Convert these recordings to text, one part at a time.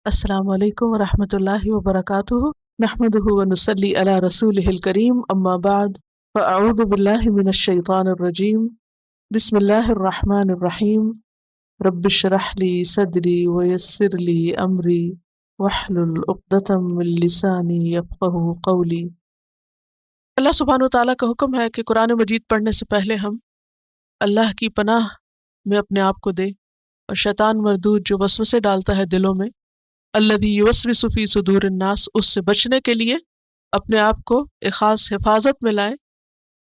السلام علیکم ورحمۃ اللہ وبرکاتہ، نحمدہ ونصلی علی رسولہ الکریم، اما بعد فاعوذ باللہ من الشیطان الرجیم، بسم اللہ الرحمن الرحیم، رب اشرح لی صدری ویسر لی امری واحلل عقدۃ من لسانی یفقہوا قولی۔ اللہ سبحانہ وتعالیٰ کا حکم ہے کہ قرآن مجید پڑھنے سے پہلے ہم اللہ کی پناہ میں اپنے آپ کو دیں اور شیطان مردود جو وسوسے ڈالتا ہے دلوں میں، الذی یوسوس فی صدور الناس، اس سے بچنے کے لیے اپنے آپ کو ایک خاص حفاظت میں لائیں۔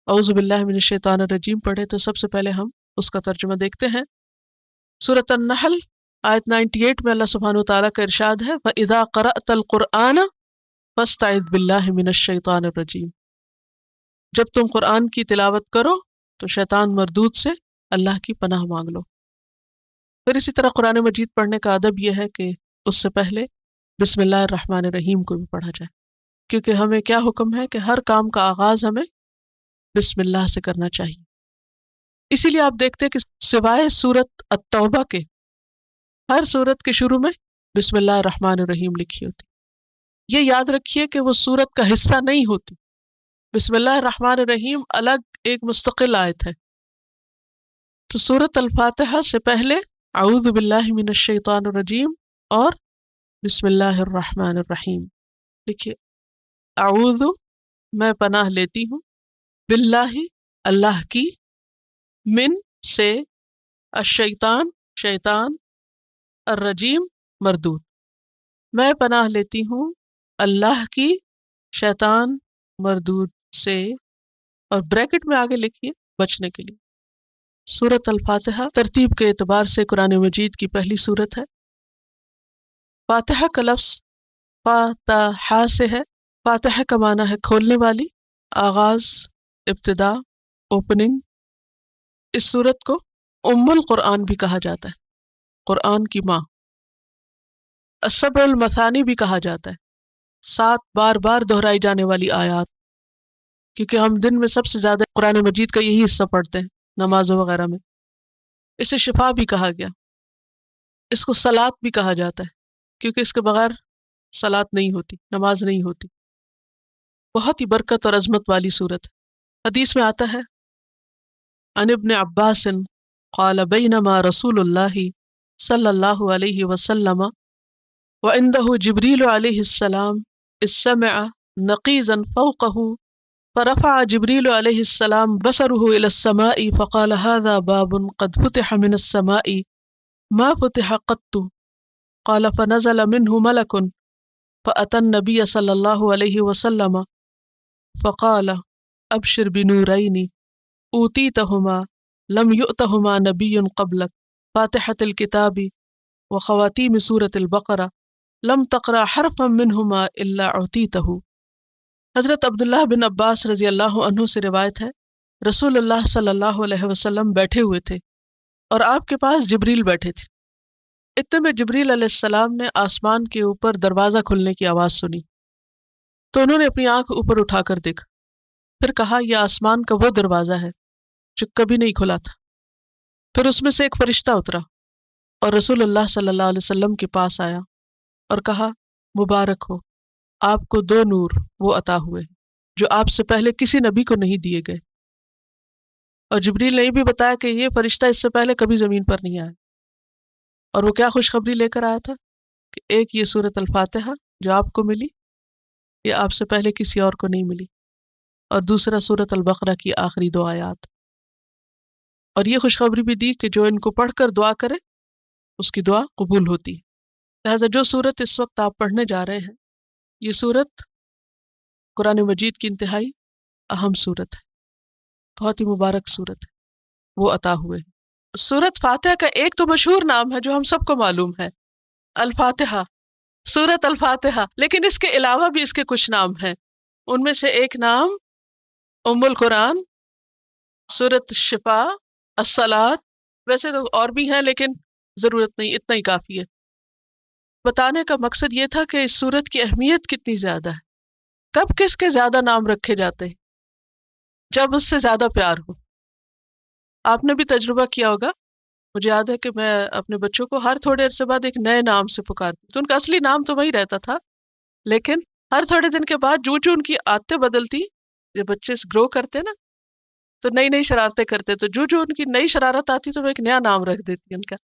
اعوذ باللہ من الشیطان الرجیم پڑھے تو سب سے پہلے ہم اس کا ترجمہ دیکھتے ہیں۔ سورۃ النحل آیت 98 میں اللہ سبحانہ وتعالیٰ کا ارشاد ہے وَإِذَا قَرَأْتَ الْقُرْآنَ فَاسْتَعِذْ بِاللَّهِ مِنَ الشَّيْطَانِ الرَّجِيمِ، جب تم قرآن کی تلاوت کرو تو شیطان مردود سے اللہ کی پناہ مانگ لو۔ پھر اسی طرح قرآن مجید پڑھنے کا ادب یہ ہے کہ اس سے پہلے بسم اللہ الرحمن الرحیم کو بھی پڑھا جائے، کیونکہ ہمیں کیا حکم ہے کہ ہر کام کا آغاز ہمیں بسم اللہ سے کرنا چاہیے۔ اسی لیے آپ دیکھتے ہیں کہ سوائے سورۃ التوبہ کے ہر سورت کے شروع میں بسم اللہ الرحمن الرحیم لکھی ہوتی۔ یہ یاد رکھیے کہ وہ سورت کا حصہ نہیں ہوتی، بسم اللہ الرحمن الرحیم الگ ایک مستقل آیت ہے۔ تو سورۃ الفاتحہ سے پہلے اعوذ باللہ من الشیطان الرجیم اور بسم اللہ الرحمن الرحیم دیکھیے، اعوذ میں پناہ لیتی ہوں، باللہ اللہ کی، من سے، الشیطان شیطان، الرجیم مردود، میں پناہ لیتی ہوں اللہ کی شیطان مردود سے، اور بریکٹ میں آگے لکھیے بچنے کے لیے۔ سورۃ الفاتحہ ترتیب کے اعتبار سے قرآن مجید کی پہلی سورت ہے۔ فاتحہ کا لفظ فاتحہ سے ہے۔ فاتحہ کا معنی ہے کھولنے والی، آغاز، ابتدا، اوپننگ۔ اس سورت کو ام القرآن بھی کہا جاتا ہے، قرآن کی ماں۔ السبع المثانی بھی کہا جاتا ہے، 7 بار بار دہرائی جانے والی آیات، کیونکہ ہم دن میں سب سے زیادہ قرآن مجید کا یہی حصہ پڑھتے ہیں نمازوں وغیرہ میں۔ اسے شفا بھی کہا گیا، اس کو صلاۃ بھی کہا جاتا ہے، کیونکہ اس کے بغیر صلاۃ نہیں ہوتی، نماز نہیں ہوتی۔ بہت ہی برکت اور عظمت والی صورت ہے۔ حدیث میں آتا ہے عن ابن عباس قال بینما رسول اللہ صلی اللہ علیہ وسلم وعنده جبریل علیہ السلام اذ سمع نقیزا فوقه فرفع جبریل علیہ السلام بصره الى السماء فقال هذا باب قد فتح من السماء ما فتح قط، قال فنزل منه ملك فأتى النبي صلى الله عليه وسلم فقال ابشر بنورين اوتیتهما لم يؤتهما نبي قبلك، فاتحة الكتاب وخواتيم سورة البقرة، لم تقرأ حرفا منهما الا اعطيته۔ حضرت عبداللہ بن عباس رضی اللہ عنہ سے روایت ہے، رسول اللہ صلی اللہ علیہ وسلم بیٹھے ہوئے تھے اور آپ کے پاس جبریل بیٹھے تھے۔ اتنے میں جبریل علیہ السلام نے آسمان کے اوپر دروازہ کھلنے کی آواز سنی، تو انہوں نے اپنی آنکھ اوپر اٹھا کر دیکھا، پھر کہا یہ آسمان کا وہ دروازہ ہے جو کبھی نہیں کھلا تھا۔ پھر اس میں سے ایک فرشتہ اترا اور رسول اللہ صلی اللہ علیہ وسلم کے پاس آیا اور کہا مبارک ہو، آپ کو 2 نور وہ عطا ہوئے جو آپ سے پہلے کسی نبی کو نہیں دیے گئے۔ اور جبریل نے یہ بھی بتایا کہ یہ فرشتہ اس سے پہلے کبھی زمین پر نہیں آیا، اور وہ کیا خوشخبری لے کر آیا تھا کہ ایک یہ سورۃ الفاتحہ جو آپ کو ملی، یہ آپ سے پہلے کسی اور کو نہیں ملی، اور دوسرا سورۃ البقرہ کی آخری 2 آیات۔ اور یہ خوشخبری بھی دی کہ جو ان کو پڑھ کر دعا کرے اس کی دعا قبول ہوتی ہے۔ لہٰذا جو سورت اس وقت آپ پڑھنے جا رہے ہیں، یہ سورت قرآن مجید کی انتہائی اہم سورت ہے، بہت ہی مبارک سورت ہے، وہ عطا ہوئے۔ سورت فاتحہ کا ایک تو مشہور نام ہے جو ہم سب کو معلوم ہے، الفاتحہ، سورت الفاتحہ، لیکن اس کے علاوہ بھی اس کے کچھ نام ہیں۔ ان میں سے ایک نام ام القرآن، سورت الشفا، الصلاۃ، ویسے تو اور بھی ہیں لیکن ضرورت نہیں، اتنا ہی کافی ہے۔ بتانے کا مقصد یہ تھا کہ اس سورت کی اہمیت کتنی زیادہ ہے، کب کس کے زیادہ نام رکھے جاتے ہیں، جب اس سے زیادہ پیار ہو۔ آپ نے بھی تجربہ کیا ہوگا مجھے یاد ہے کہ میں اپنے بچوں کو ہر تھوڑے عرصے بعد ایک نئے نام سے پکارتی تو ان کا اصلی نام تو وہی رہتا تھا، لیکن ہر تھوڑے دن کے بعد جو ان کی عادتیں بدلتی، جب بچے گرو کرتے نا تو نئی نئی شرارتیں کرتے، تو جو ان کی نئی شرارت آتی تو میں ایک نیا نام رکھ دیتی ان کا.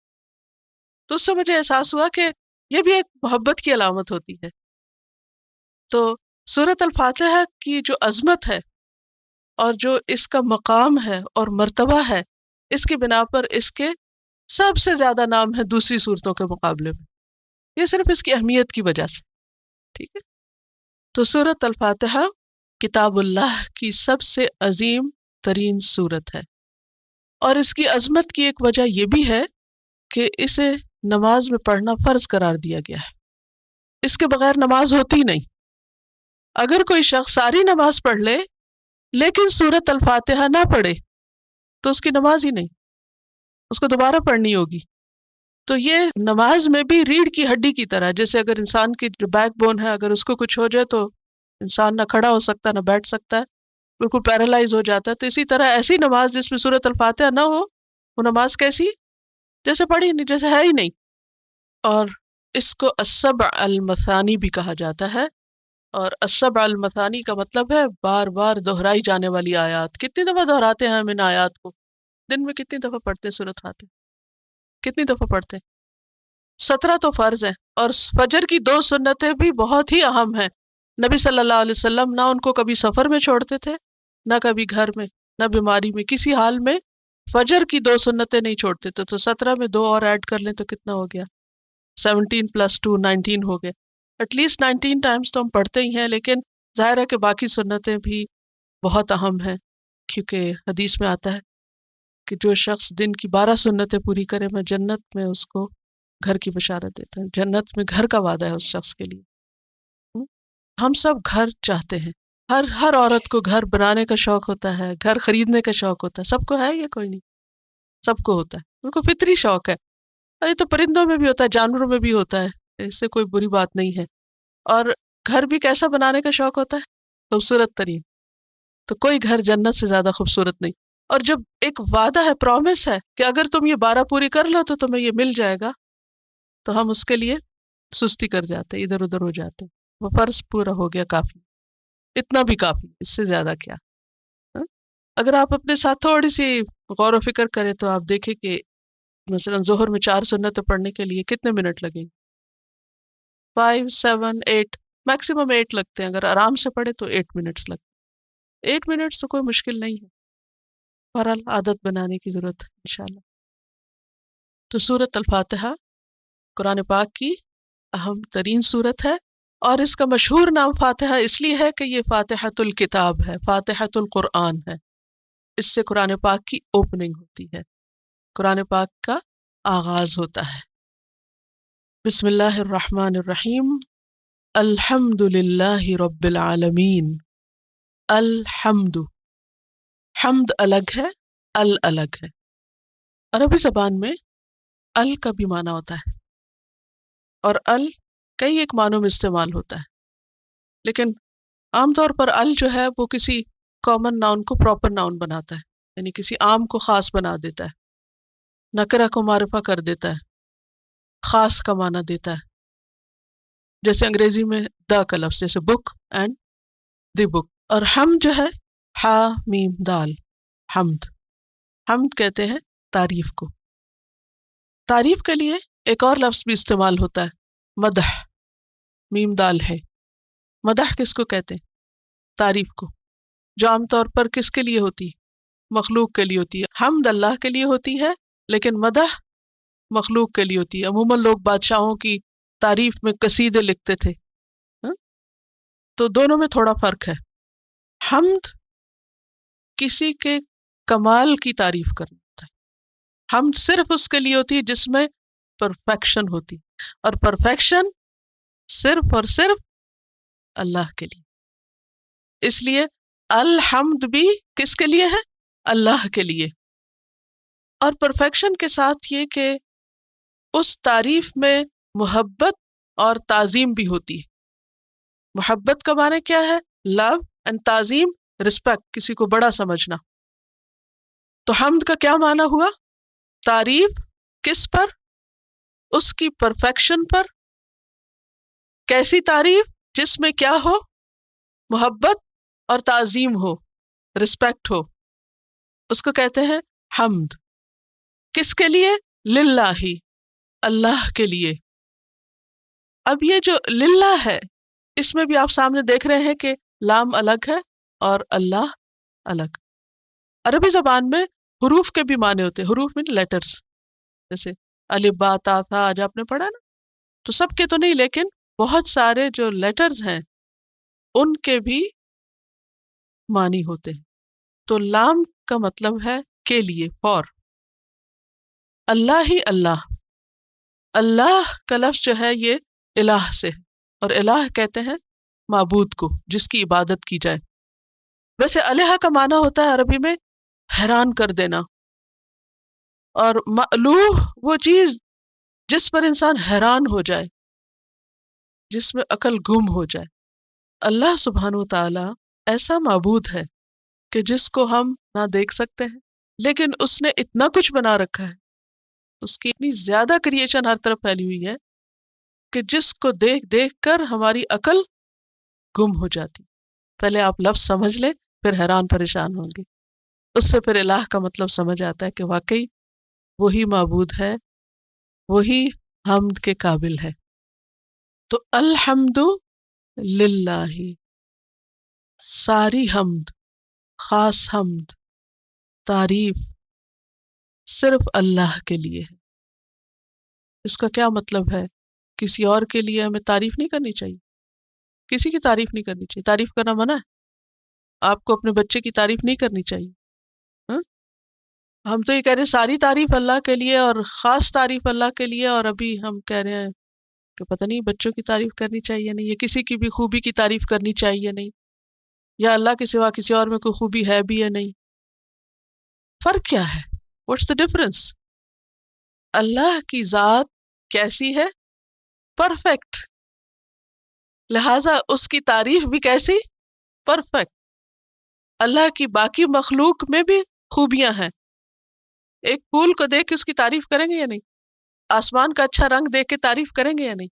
تو اس سے مجھے احساس ہوا کہ یہ بھی ایک محبت کی علامت ہوتی ہے. تو سورۃ الفاتحہ کی جو عظمت ہے اور جو اس کا مقام ہے اور مرتبہ ہے، اس کی بنا پر اس کے سب سے زیادہ نام ہے دوسری صورتوں کے مقابلے میں، یہ صرف اس کی اہمیت کی وجہ سے. ٹھیک ہے. تو سورۃ الفاتحہ کتاب اللہ کی سب سے عظیم ترین صورت ہے، اور اس کی عظمت کی ایک وجہ یہ بھی ہے کہ اسے نماز میں پڑھنا فرض قرار دیا گیا ہے. اس کے بغیر نماز ہوتی نہیں. اگر کوئی شخص ساری نماز پڑھ لے لیکن سورۃ الفاتحہ نہ پڑھے تو اس کی نماز ہی نہیں، اس کو دوبارہ پڑھنی ہوگی. تو یہ نماز میں بھی ریڑھ کی ہڈی کی طرح، جیسے اگر انسان کی جو بیک بون ہے اگر اس کو کچھ ہو جائے تو انسان نہ کھڑا ہو سکتا نہ بیٹھ سکتا ہے، بالکل پیرالائز ہو جاتا ہے. تو اسی طرح ایسی نماز جس میں سورۃ الفاتحہ نہ ہو، وہ نماز کیسی؟ جیسے پڑھی نہیں، جیسے ہے ہی نہیں. اور اس کو السبع المثانی بھی کہا جاتا ہے، اور السبع المثانی کا مطلب ہے بار بار دہرائی جانے والی آیات. کتنی دفعہ دہراتے ہیں ہم ان آیات کو؟ دن میں کتنی دفعہ پڑھتے ہیں سورۃ فاتحہ؟ کتنی دفعہ پڑھتے ہیں؟ 17 تو فرض ہیں، اور فجر کی 2 سنتیں بھی بہت ہی اہم ہیں. نبی صلی اللہ علیہ وسلم نہ ان کو کبھی سفر میں چھوڑتے تھے، نہ کبھی گھر میں، نہ بیماری میں، کسی حال میں فجر کی 2 سنتیں نہیں چھوڑتے تھے. تو 17 میں 2 اور ایڈ کر لیں تو کتنا ہو گیا؟ 17 + 2 19 ہو گئے. ایٹ لیسٹ 19 ٹائمز تو ہم پڑھتے ہی ہیں، لیکن ظاہر ہے کہ باقی سنتیں بھی بہت اہم ہیں، کیونکہ حدیث میں آتا ہے کہ جو شخص دن کی 12 سنتیں پوری کرے میں جنت میں اس کو گھر کی بشارت دیتا ہوں. جنت میں گھر کا وعدہ ہے اس شخص کے لیے. ہم سب گھر چاہتے ہیں، ہر عورت کو گھر بنانے کا شوق ہوتا ہے، گھر خریدنے کا شوق ہوتا ہے. سب کو ہے، یہ کوئی نہیں، سب کو ہوتا ہے، ان کو فطری شوق ہے. یہ تو پرندوں میں بھی ہوتا ہے، جانوروں میں بھی ہوتا ہے، اس سے کوئی بری بات نہیں ہے. اور گھر بھی کیسا بنانے کا شوق ہوتا ہے؟ خوبصورت ترین. تو کوئی گھر جنت سے زیادہ خوبصورت نہیں. اور جب ایک وعدہ ہے، پرومس ہے کہ اگر تم یہ 12 پوری کر لو تو تمہیں یہ مل جائے گا، تو ہم اس کے لیے سستی کر جاتے، ادھر ادھر ہو جاتے. وہ فرض پورا ہو گیا، کافی، اتنا بھی کافی، اس سے زیادہ کیا. ہاں؟ اگر آپ اپنے ساتھ تھوڑی سی غور و فکر کریں تو آپ دیکھیں کہ مثلا ظہر میں 4 سنتیں پڑھنے کے لیے کتنے منٹ لگیں؟ 5 7 8، میکسیمم 8 لگتے ہیں. اگر آرام سے پڑھے تو 8 منٹس لگتے ہیں. 8 منٹس تو کوئی مشکل نہیں ہے. بہرحال عادت بنانے کی ضرورت ہے انشاءاللہ. تو سورۃ الفاتحہ قرآن پاک کی اہم ترین سورت ہے، اور اس کا مشہور نام فاتحہ اس لیے ہے کہ یہ فاتحۃ الکتاب ہے، فاتحۃ القرآن ہے. اس سے قرآن پاک کی اوپننگ ہوتی ہے، قرآن پاک کا آغاز ہوتا ہے. بسم اللہ الرحمن الرحیم. الحمد للہ رب العالمین. الحمد، حمد الگ ہے، الگ ہے. عربی زبان میں ال کا بھی معنی ہوتا ہے، اور ال کئی ایک معنوں میں استعمال ہوتا ہے، لیکن عام طور پر ال جو ہے وہ کسی کامن ناؤن کو پراپر ناؤن بناتا ہے، یعنی کسی عام کو خاص بنا دیتا ہے، نکرہ کو معرفہ کر دیتا ہے، خاص کا معنی دیتا ہے. جیسے انگریزی میں دا کا لفظ، جیسے بک اینڈ دی بک. اور حمد جو ہے ہا میم دال، حمد، حمد کہتے ہیں تعریف کو. تعریف کے لیے ایک اور لفظ بھی استعمال ہوتا ہے، مدح، میم دال ہے. مدح کس کو کہتے ہیں؟ تعریف کو، جو عام طور پر کس کے لیے ہوتی ہے؟ مخلوق کے لیے ہوتی ہے. حمد اللہ کے لیے ہوتی ہے، لیکن مدح مخلوق کے لیے ہوتی ہے. عموماً لوگ بادشاہوں کی تعریف میں قصیدے لکھتے تھے، ہاں؟ تو دونوں میں تھوڑا فرق ہے. حمد کسی کے کمال کی تعریف کرنا ہوتا ہے. حمد صرف اس کے لیے ہوتی ہے جس میں پرفیکشن ہوتی، اور پرفیکشن صرف اور صرف اللہ کے لیے. اس لیے الحمد بھی کس کے لیے ہے؟ اللہ کے لیے. اور پرفیکشن کے ساتھ یہ کہ اس تعریف میں محبت اور تعظیم بھی ہوتی ہے. محبت کا معنی کیا ہے؟ لو اینڈ تعظیم، رسپیکٹ، کسی کو بڑا سمجھنا. تو حمد کا کیا معنی ہوا؟ تعریف کس پر؟ اس کی پرفیکشن پر. کیسی تعریف؟ جس میں کیا ہو؟ محبت اور تعظیم ہو، رسپیکٹ ہو. اس کو کہتے ہیں حمد. کس کے لیے؟ للہ، اللہ کے لیے. اب یہ جو للہ ہے، اس میں بھی آپ سامنے دیکھ رہے ہیں کہ لام الگ ہے اور اللہ الگ. عربی زبان میں حروف کے بھی معنی ہوتے ہیں. حروف میں لیٹرز، جیسے الف با تا تھا، آج آپ نے پڑھا نا. تو سب کے تو نہیں، لیکن بہت سارے جو لیٹرز ہیں ان کے بھی معنی ہوتے ہیں. تو لام کا مطلب ہے کے لیے، فور. اللہ ہی اللہ. اللہ کا لفظ جو ہے یہ الہ سے ہے، اور الہ کہتے ہیں معبود کو، جس کی عبادت کی جائے. ویسے الہ کا معنی ہوتا ہے عربی میں حیران کر دینا، اور مألوہ وہ چیز جس پر انسان حیران ہو جائے، جس میں عقل گم ہو جائے. اللہ سبحانہ و تعالی ایسا معبود ہے کہ جس کو ہم نہ دیکھ سکتے ہیں، لیکن اس نے اتنا کچھ بنا رکھا ہے، اس کی اتنی زیادہ کریشن ہر طرف پھیلی ہوئی ہے کہ جس کو دیکھ دیکھ کر ہماری عقل گم ہو جاتی. پہلے آپ لفظ سمجھ لیں، پھر حیران پریشان ہوں گے. اس سے پھر الہ کا مطلب سمجھ آتا ہے کہ واقعی وہی معبود ہے، وہی حمد کے قابل ہے. تو الحمد للہ، ساری حمد، خاص حمد، تعریف صرف اللہ کے لیے ہے. اس کا کیا مطلب ہے؟ کسی اور کے لیے ہمیں تعریف نہیں کرنی چاہیے، کسی کی تعریف نہیں کرنی چاہیے. تعریف کرنا منع ہے. آپ کو اپنے بچے کی تعریف نہیں کرنی چاہیے. ہاں؟ ہم تو یہ کہہ رہے ہیں ساری تعریف اللہ کے لیے اور خاص تعریف اللہ کے لیے، اور ابھی ہم کہہ رہے ہیں کہ پتہ نہیں بچوں کی تعریف کرنی چاہیے نہیں، یا کسی کی بھی خوبی کی تعریف کرنی چاہیے نہیں، یا اللہ کے سوا کسی اور میں کوئی خوبی ہے بھی یا نہیں. فرق کیا ہے؟ What's the difference? اللہ کی ذات کیسی ہے؟ پرفیکٹ. لہذا اس کی تعریف بھی کیسی؟ پرفیکٹ. اللہ کی باقی مخلوق میں بھی خوبیاں ہیں. ایک پھول کو دیکھ کے اس کی تعریف کریں گے یا نہیں؟ آسمان کا اچھا رنگ دیکھ کے تعریف کریں گے یا نہیں؟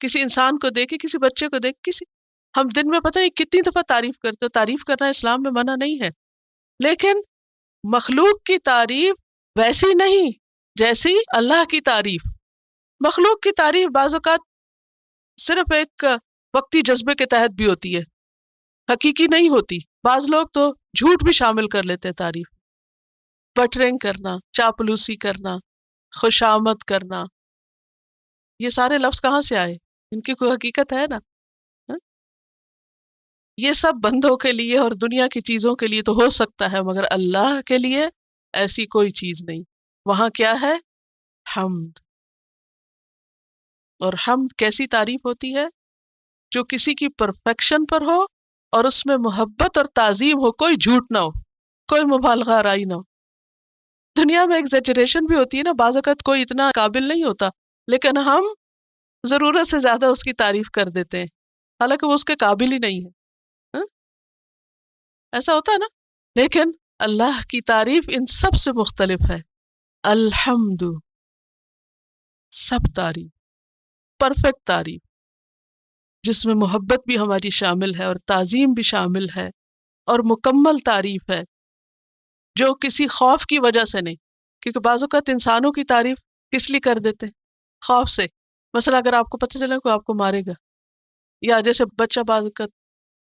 کسی انسان کو دیکھ کے، کسی بچے کو دیکھ، ہم دن میں پتہ نہیں کتنی دفعہ تعریف کرتے ہو. تعریف کرنا اسلام میں منع نہیں ہے، لیکن مخلوق کی تعریف ویسی نہیں جیسی اللہ کی تعریف. مخلوق کی تعریف بعض اوقات صرف ایک وقتی جذبے کے تحت بھی ہوتی ہے، حقیقی نہیں ہوتی. بعض لوگ تو جھوٹ بھی شامل کر لیتے ہیں تعریف. بٹرنگ کرنا، چاپلوسی کرنا، خوشامد کرنا، یہ سارے لفظ کہاں سے آئے؟ ان کی کوئی حقیقت ہے نا؟ ہاں؟ یہ سب بندوں کے لیے اور دنیا کی چیزوں کے لیے تو ہو سکتا ہے، مگر اللہ کے لیے ایسی کوئی چیز نہیں. وہاں کیا ہے؟ حمد. اور حمد کیسی تعریف ہوتی ہے؟ جو کسی کی پرفیکشن پر ہو اور اس میں محبت اور تعظیم ہو، کوئی جھوٹ نہ ہو، کوئی مبالغہ آرائی نہ ہو. دنیا میں ایگزیجریشن بھی ہوتی ہے نا، بعض اوقات کوئی اتنا قابل نہیں ہوتا لیکن ہم ضرورت سے زیادہ اس کی تعریف کر دیتے ہیں، حالانکہ وہ اس کے قابل ہی نہیں ہے. ہاں؟ ایسا ہوتا ہے نا. لیکن اللہ کی تعریف ان سب سے مختلف ہے. الحمد، سب تعریف، پرفیکٹ تعریف، جس میں محبت بھی ہماری شامل ہے اور تعظیم بھی شامل ہے، اور مکمل تعریف ہے جو کسی خوف کی وجہ سے نہیں. کیونکہ بعض اوقات انسانوں کی تعریف کس لیے کر دیتے ہیں؟ خوف سے. مثلا اگر آپ کو پتہ چلے کوئی آپ کو مارے گا، یا جیسے بچہ، بعض اوقات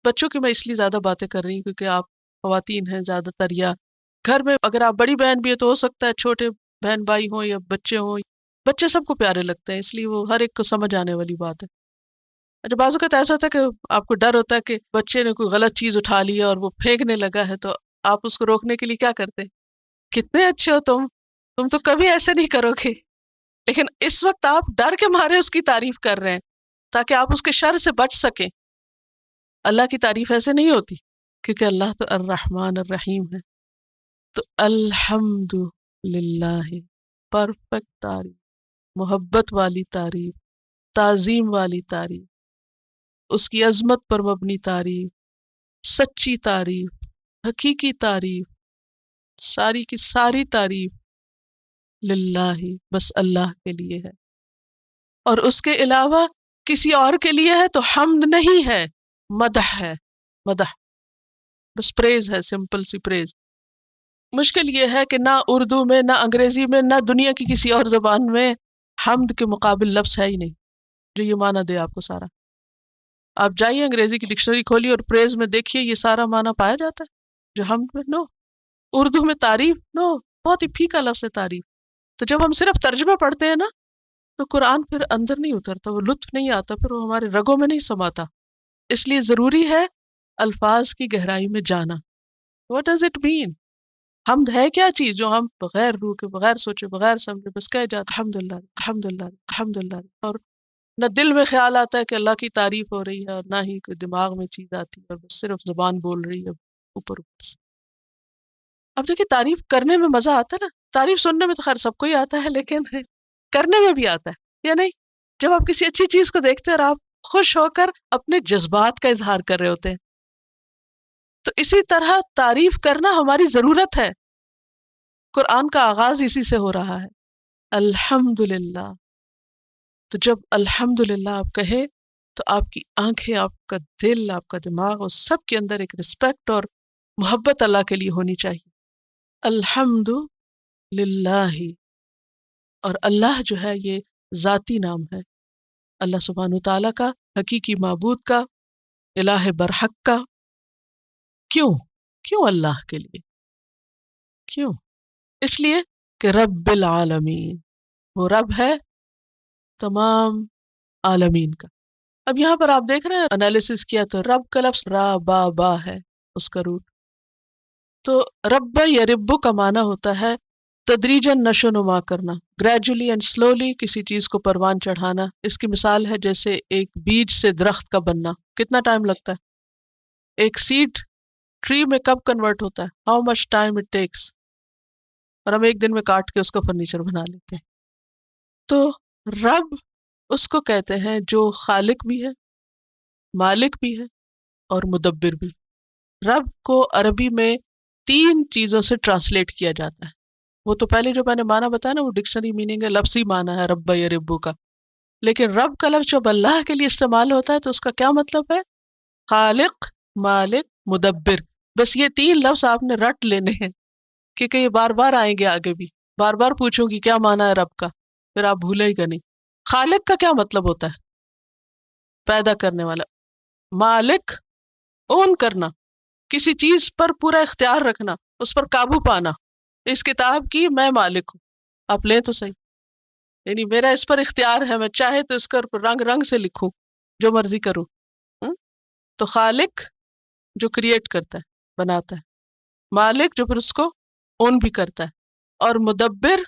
بچوں کی میں اس لیے زیادہ باتیں کر رہی ہوں کیونکہ آپ خواتین ہیں زیادہ تر، یا گھر میں اگر آپ بڑی بہن بھی ہے تو ہو سکتا ہے چھوٹے بہن بھائی ہوں یا بچے ہوں. بچے سب کو پیارے لگتے ہیں، اس لیے وہ ہر ایک کو سمجھ آنے والی بات ہے. اچھا، بعض اوقات ایسا ہوتا ہے کہ آپ کو ڈر ہوتا ہے کہ بچے نے کوئی غلط چیز اٹھا لی اور وہ پھینکنے لگا ہے، تو آپ اس کو روکنے کے لیے کیا کرتے ہیں؟ کتنے اچھے ہو تم تو کبھی ایسے نہیں کرو گے. لیکن اس وقت آپ ڈر کے مارے اس کی تعریف کر رہے ہیں تاکہ آپ اس کے شر سے بچ سکیں. اللہ کی تعریف ایسے نہیں ہوتی، کیونکہ اللہ تو الرحمن الرحیم ہے. تو الحمد للہ، پرفیکٹ تعریف، محبت والی تعریف، تعظیم والی تعریف، اس کی عظمت پر مبنی تعریف، سچی تعریف، حقیقی تعریف، ساری کی ساری تعریف للہ، بس اللہ کے لیے ہے، اور اس کے علاوہ کسی اور کے لیے ہے تو حمد نہیں ہے، مدح ہے، مدح، بس پریز ہے، سمپل سی پریز۔ مشکل یہ ہے کہ نہ اردو میں، نہ انگریزی میں، نہ دنیا کی کسی اور زبان میں حمد کے مقابل لفظ ہے ہی نہیں جو یہ معنی دے آپ کو سارا۔ آپ جائیے انگریزی کی ڈکشنری کھولیے اور پریز میں دیکھیے یہ سارا معنی پایا جاتا ہے جو حمد میں؟ نو۔ اردو میں تعریف، نو، بہت ہی پھیکا لفظ ہے تعریف۔ تو جب ہم صرف ترجمہ پڑھتے ہیں نا تو قرآن پھر اندر نہیں اترتا، وہ لطف نہیں آتا، پھر وہ ہمارے رگوں میں نہیں سماتا۔ اس لیے ضروری ہے الفاظ کی گہرائی میں جانا۔ What does it mean؟ حمد ہے کیا چیز جو ہم بغیر روح کے، بغیر سوچے، بغیر سمجھے بس کہہ جاتے الحمدللہ الحمدللہ الحمدللہ، اور نہ دل میں خیال آتا ہے کہ اللہ کی تعریف ہو رہی ہے، اور نہ ہی کوئی دماغ میں چیز آتی ہے، اور بس صرف زبان بول رہی ہے اوپر اوپر سے۔ اب دیکھیے تعریف کرنے میں مزہ آتا ہے نا، تعریف سننے میں تو خیر سب کو ہی آتا ہے، لیکن کرنے میں بھی آتا ہے یا نہیں؟ جب آپ کسی اچھی چیز کو دیکھتے ہیں اور آپ خوش ہو کر اپنے جذبات کا اظہار کر رہے ہوتے ہیں، تو اسی طرح تعریف کرنا ہماری ضرورت ہے۔ قرآن کا آغاز اسی سے ہو رہا ہے، الحمدللہ۔ تو جب الحمدللہ آپ کہے تو آپ کی آنکھیں، آپ کا دل، آپ کا دماغ، اور سب کے اندر ایک رسپیکٹ اور محبت اللہ کے لیے ہونی چاہیے۔ الحمد للہ، اور اللہ جو ہے یہ ذاتی نام ہے، اللہ سبحانہ تعالیٰ کا، حقیقی معبود کا، الہ برحق کا۔ کیوں؟ کیوں اللہ کے لیے؟ کیوں؟ اس لیے کہ رب العالمین، وہ رب ہے تمام عالمین کا۔ اب یہاں پر آپ دیکھ رہے ہیں انالیسس کیا تو رب کا لفظ را با با ہے اس کا روٹ۔ تو رب یا ربو کا معنی ہوتا ہے تدریجاً نشو نما کرنا، گریجولی اینڈ سلولی کسی چیز کو پروان چڑھانا۔ اس کی مثال ہے جیسے ایک بیج سے درخت کا بننا، کتنا ٹائم لگتا ہے؟ ایک سیڈ ٹری میں کب کنورٹ ہوتا ہے؟ How much time it takes? اور ہم ایک دن میں کاٹ کے اس کا فرنیچر بنا لیتے ہیں۔ تو رب اس کو کہتے ہیں جو خالق بھی ہے، مالک بھی ہے، اور مدبر بھی۔ رب کو عربی میں 3 چیزوں سے ٹرانسلیٹ کیا جاتا ہے۔ وہ تو پہلے جو میں نے معنی بتایا نا وہ ڈکشنری میننگ ہے، لفظی معنی ہے رب یا ربو کا، لیکن رب کا لفظ جب اللہ کے لیے استعمال ہوتا ہے تو اس کا کیا مطلب ہے؟ خالق، مالک، مدبر۔ بس یہ 3 لفظ آپ نے رٹ لینے ہیں کیونکہ یہ بار بار آئیں گے آگے بھی، بار بار پوچھوں گی کیا معنی ہے رب کا، پھر آپ بھولے گا نہیں۔ خالق کا کیا مطلب ہوتا ہے؟ پیدا کرنے والا۔ مالک، اون کرنا، کسی چیز پر پورا اختیار رکھنا، اس پر قابو پانا۔ اس کتاب کی میں مالک ہوں، آپ لیں تو صحیح، یعنی میرا اس پر اختیار ہے، میں چاہے تو اس پر رنگ رنگ سے لکھوں، جو مرضی کروں۔ تو خالق جو کریٹ کرتا ہے، بناتا ہے، مالک جو پھر اس کو اون بھی کرتا ہے، اور مدبر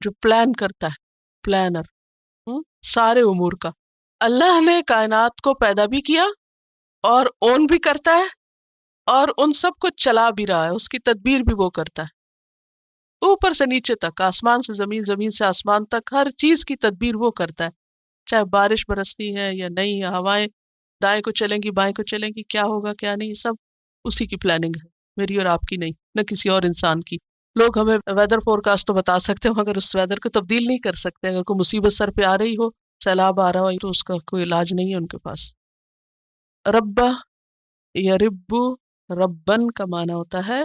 جو پلان کرتا ہے، پلانر سارے امور کا۔ اللہ نے کائنات کو پیدا بھی کیا اور اون بھی کرتا ہے، اور ان سب کو چلا بھی رہا ہے، اس کی تدبیر بھی وہ کرتا ہے، اوپر سے نیچے تک، آسمان سے زمین، زمین سے آسمان تک، ہر چیز کی تدبیر وہ کرتا ہے، چاہے بارش برسنی ہے یا نہیں، یا ہوائیں دائیں کو چلیں گی بائیں کو چلیں گی، کیا ہوگا کیا نہیں، سب اسی کی پلاننگ ہے، میری اور آپ کی نہیں، نہ کسی اور انسان کی۔ لوگ ہمیں ویدر فور کاسٹ تو بتا سکتے ہیں مگر اس ویدر کو تبدیل نہیں کر سکتے۔ اگر کوئی مصیبت سر پہ آ رہی ہو، سیلاب آ رہا ہو، تو اس کا کوئی علاج نہیں ہے ان کے پاس۔ ربا یا ربو، ربن کا معنی ہوتا ہے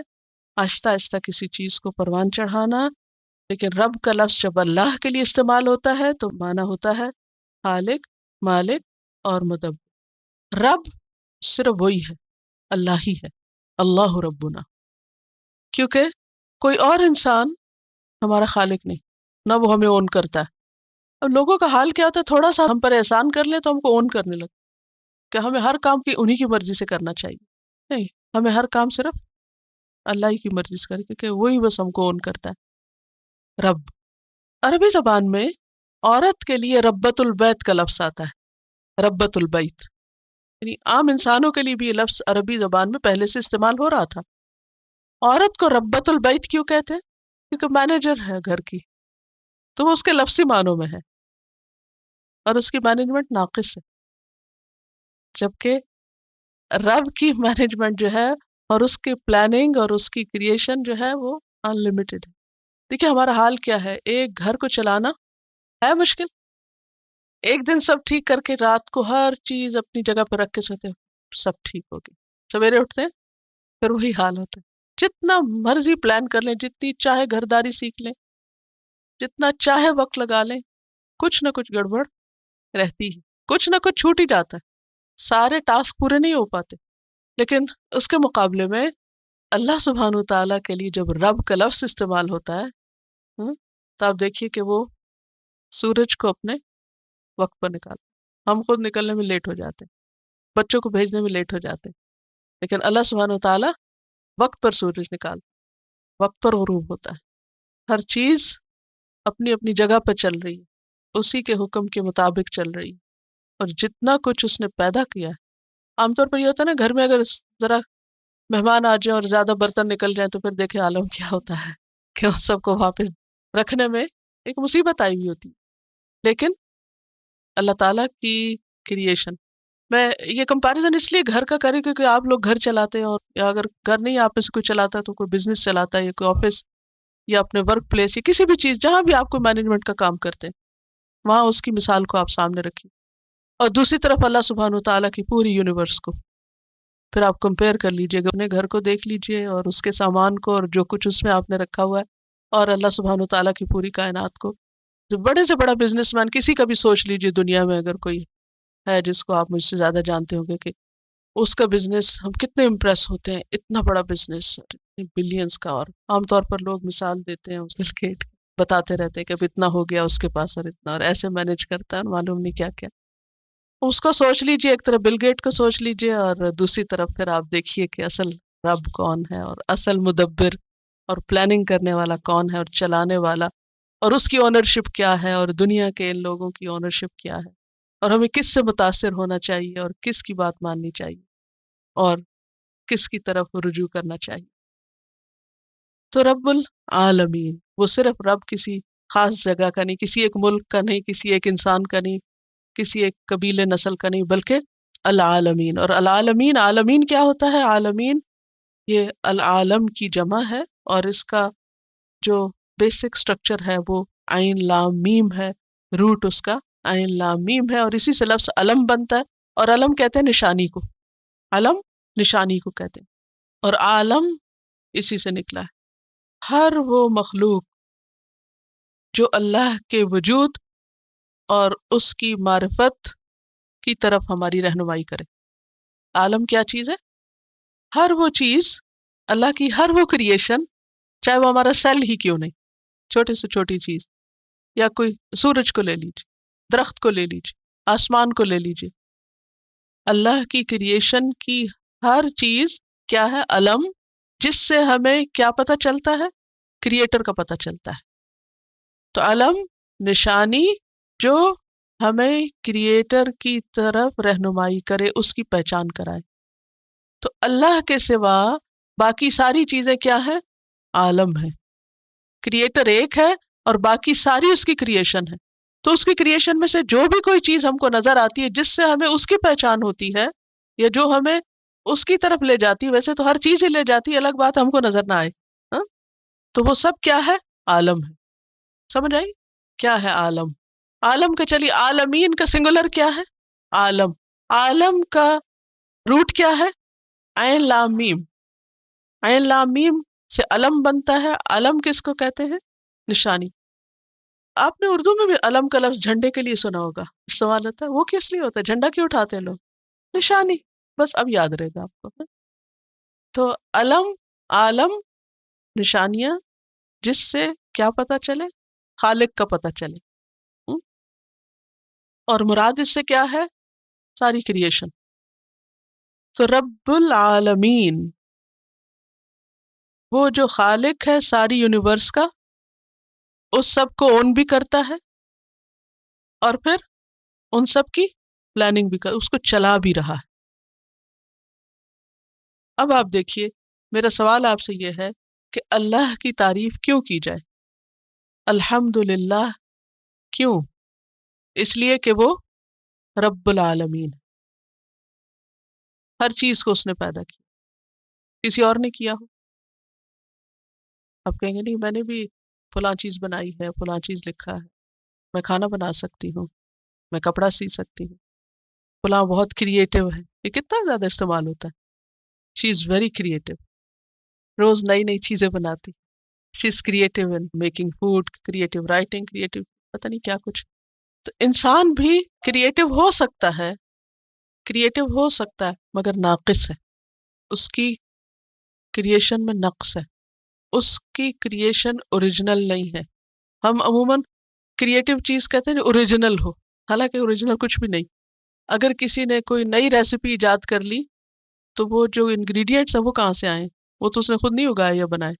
آہستہ آہستہ کسی چیز کو پروان چڑھانا، لیکن رب کا لفظ جب اللہ کے لیے استعمال ہوتا ہے تو معنی ہوتا ہے خالق، مالک اور مدبر۔ رب صرف وہی ہے، اللہ ہی ہے، اللہ ربنا، کیونکہ کوئی اور انسان ہمارا خالق نہیں، نہ وہ ہمیں اون کرتا ہے۔ اب لوگوں کا حال کیا ہوتا ہے، تھوڑا سا ہم پر احسان کر لیں تو ہم کو اون کرنے لگے کہ ہمیں ہر کام کی انہی کی مرضی سے کرنا چاہیے۔ نہیں، ہمیں ہر کام صرف اللہ ہی کی مرضی سے کرے، کیونکہ وہی بس ہم کو اون کرتا ہے۔ رب عربی زبان میں عورت کے لیے ربۃ البیت کا لفظ آتا ہے، ربۃ البیت، یعنی عام انسانوں کے لیے بھی یہ لفظ عربی زبان میں پہلے سے استعمال ہو رہا تھا۔ عورت کو ربۃ البیت کیوں کہتے ہیں؟ کیونکہ مینیجر ہے گھر کی، تو وہ اس کے لفظی معنوں میں ہے، اور اس کی مینجمنٹ ناقص ہے، جبکہ رب کی مینجمنٹ جو ہے اور اس کی پلاننگ اور اس کی کریشن جو ہے وہ ان لمیٹڈ ہے۔ دیکھیے ہمارا حال کیا ہے، ایک گھر کو چلانا ہے مشکل. ایک دن سب ٹھیک کر کے رات کو ہر چیز اپنی جگہ پہ رکھ کے سوتے ہیں سب ٹھیک ہوگی، سویرے اٹھتے ہیں پھر وہی حال ہوتا ہے. جتنا مرضی پلان کر لیں، جتنی چاہے گھرداری سیکھ لیں، جتنا چاہے وقت لگا لیں، کچھ نہ کچھ گڑبڑ رہتی ہے، کچھ نہ کچھ چھوٹ ہی جاتا ہے، سارے ٹاسک پورے نہیں ہو پاتے. لیکن اس کے مقابلے میں اللہ سبحانہ تعالیٰ کے لیے جب رب کا لفظ استعمال ہوتا ہے تو آپ دیکھیے کہ وہ سورج کو اپنے وقت پر نکالتا. ہم خود نکلنے میں لیٹ ہو جاتے ہیں، بچوں کو بھیجنے میں لیٹ ہو جاتے ہیں، لیکن اللہ سبحانہ تعالیٰ وقت پر سورج نکالتا، وقت پر غروب ہوتا ہے. ہر چیز اپنی اپنی جگہ پہ چل رہی ہے، اسی کے حکم کے مطابق چل رہی ہے. اور جتنا کچھ اس نے پیدا کیا ہے، عام طور پر یہ ہوتا ہے نا گھر میں اگر ذرا مہمان آ جائیں اور زیادہ برتن نکل جائیں تو پھر دیکھیں عالم کیا ہوتا ہے کہ ان سب کو واپس رکھنے میں ایک مصیبت آئی ہوئی ہوتی. لیکن اللہ تعالیٰ کی کریشن، میں یہ کمپیریزن اس لیے گھر کا کریں کیونکہ آپ لوگ گھر چلاتے ہیں، اور یا اگر گھر نہیں آپ میں سے کوئی چلاتا ہے تو کوئی بزنس چلاتا ہے یا کوئی آفس یا اپنے ورک پلیس یا کسی بھی چیز جہاں بھی آپ کو مینجمنٹ کا کام کرتے ہیں وہاں اس کی مثال کو آپ سامنے رکھیے. اور دوسری طرف اللہ سبحانہ تعالیٰ کی پوری یونیورس کو پھر آپ کمپیئر کر لیجئے، اپنے گھر کو دیکھ لیجئے اور اس کے سامان کو اور جو کچھ اس میں آپ نے رکھا ہوا ہے، اور اللہ سبحانہ تعالیٰ کی پوری کائنات کو. جو بڑے سے بڑا بزنس مین کسی کا بھی سوچ لیجئے دنیا میں اگر کوئی ہے جس کو آپ مجھ سے زیادہ جانتے ہوں گے کہ اس کا بزنس ہم کتنے امپریس ہوتے ہیں، اتنا بڑا بزنس بلینز کا. اور عام طور پر لوگ مثال دیتے ہیں اس بل گیٹ، بتاتے رہتے ہیں کہ اب اتنا ہو گیا اس کے پاس اور اتنا، اور ایسے مینج کرتا ہے اور معلوم نہیں کیا کیا. اس کو سوچ لیجئے، ایک طرف بل گیٹ کو سوچ لیجئے اور دوسری طرف پھر آپ دیکھیے کہ اصل رب کون ہے اور اصل مدبر اور پلاننگ کرنے والا کون ہے اور چلانے والا، اور اس کی اونرشپ کیا ہے اور دنیا کے ان لوگوں کی اونرشپ کیا ہے، اور ہمیں کس سے متاثر ہونا چاہیے اور کس کی بات ماننی چاہیے اور کس کی طرف رجوع کرنا چاہیے. تو رب العالمین وہ صرف رب کسی خاص جگہ کا نہیں، کسی ایک ملک کا نہیں، کسی ایک انسان کا نہیں، کسی ایک قبیلے نسل کا نہیں، بلکہ العالمین. اور العالمین، عالمین کیا ہوتا ہے؟ عالمین یہ العالم کی جمع ہے، اور اس کا جو بیسک سٹرکچر ہے وہ عین لام میم ہے، روٹ اس کا عین لام میم ہے، اور اسی سے لفظ علم بنتا ہے. اور علم کہتے ہیں نشانی کو، علم نشانی کو کہتے ہیں، اور عالم اسی سے نکلا ہے. ہر وہ مخلوق جو اللہ کے وجود اور اس کی معرفت کی طرف ہماری رہنمائی کرے. عالم کیا چیز ہے؟ ہر وہ چیز، اللہ کی ہر وہ کریشن، چاہے وہ ہمارا سیل ہی کیوں نہیں، چھوٹے سے چھوٹی چیز، یا کوئی سورج کو لے لیجیے، درخت کو لے لیجیے، آسمان کو لے لیجیے، اللہ کی کریشن کی ہر چیز کیا ہے؟ علم، جس سے ہمیں کیا پتہ چلتا ہے؟ کریٹر کا پتہ چلتا ہے. تو علم نشانی جو ہمیں کریٹر کی طرف رہنمائی کرے، اس کی پہچان کرائے. تو اللہ کے سوا باقی ساری چیزیں کیا ہے؟ عالم ہے. کریٹر ایک ہے اور باقی ساری اس کی کریشن ہے. تو اس کی کریشن میں سے جو بھی کوئی چیز ہم کو نظر آتی ہے جس سے ہمیں اس کی پہچان ہوتی ہے یا جو ہمیں اس کی طرف لے جاتی ہے، ویسے تو ہر چیز ہی لے جاتی ہے، الگ بات ہم کو نظر نہ آئے، ہاں؟ تو وہ سب کیا ہے؟ عالم ہے. سمجھ آئی کیا ہے عالم؟ عالم کا، چلیے عالمین کا سنگولر کیا ہے؟ عالم. عالم کا روٹ کیا ہے؟ عین لام میم. عین لام میم سے علم بنتا ہے. علم کس کو کہتے ہیں؟ نشانی. آپ نے اردو میں بھی علم کا لفظ جھنڈے کے لیے سنا ہوگا. سوال ہوتا ہے وہ کس لیے ہوتا ہے؟ جھنڈا کیوں اٹھاتے ہیں لوگ؟ نشانی. بس اب یاد رہے گا آپ کو. تو علم، عالم، نشانیاں جس سے کیا پتا چلے؟ خالق کا پتا چلے. ہم؟ اور مراد اس سے کیا ہے؟ ساری کریشن. تو رب العالمین وہ جو خالق ہے ساری یونیورس کا، اس سب کو اون بھی کرتا ہے اور پھر ان سب کی پلاننگ بھی اس کو چلا بھی رہا ہے. اب آپ دیکھیے، میرا سوال آپ سے یہ ہے کہ اللہ کی تعریف کیوں کی جائے؟ الحمدللہ کیوں؟ اس لیے کہ وہ رب العالمین، ہر چیز کو اس نے پیدا کیا، کسی اور نے کیا ہو؟ آپ کہیں گے نہیں میں نے بھی فلاں چیز بنائی ہے، فلاں چیز لکھا ہے، میں کھانا بنا سکتی ہوں، میں کپڑا سی سکتی ہوں، فلاں بہت کریٹو ہے. یہ کتنا زیادہ استعمال ہوتا ہے. شی از ویری کریٹو، روز نئی نئی چیزیں بناتی. She is creative in making food, creative writing, creative پتہ نہیں کیا کچھ. تو انسان بھی کریٹو ہو سکتا ہے، کریٹو ہو سکتا ہے، مگر ناقص ہے. اس کی کریشن میں نقص ہے، اس کی کریشن اوریجنل نہیں ہے. ہم عموماً کریٹو چیز کہتے ہیں جو اوریجنل ہو، حالانکہ اوریجنل کچھ بھی نہیں. اگر کسی نے کوئی نئی ریسیپی ایجاد کر لی تو وہ جو انگریڈینٹس ہیں وہ کہاں سے آئیں؟ وہ تو اس نے خود نہیں اگائے یا بنائے،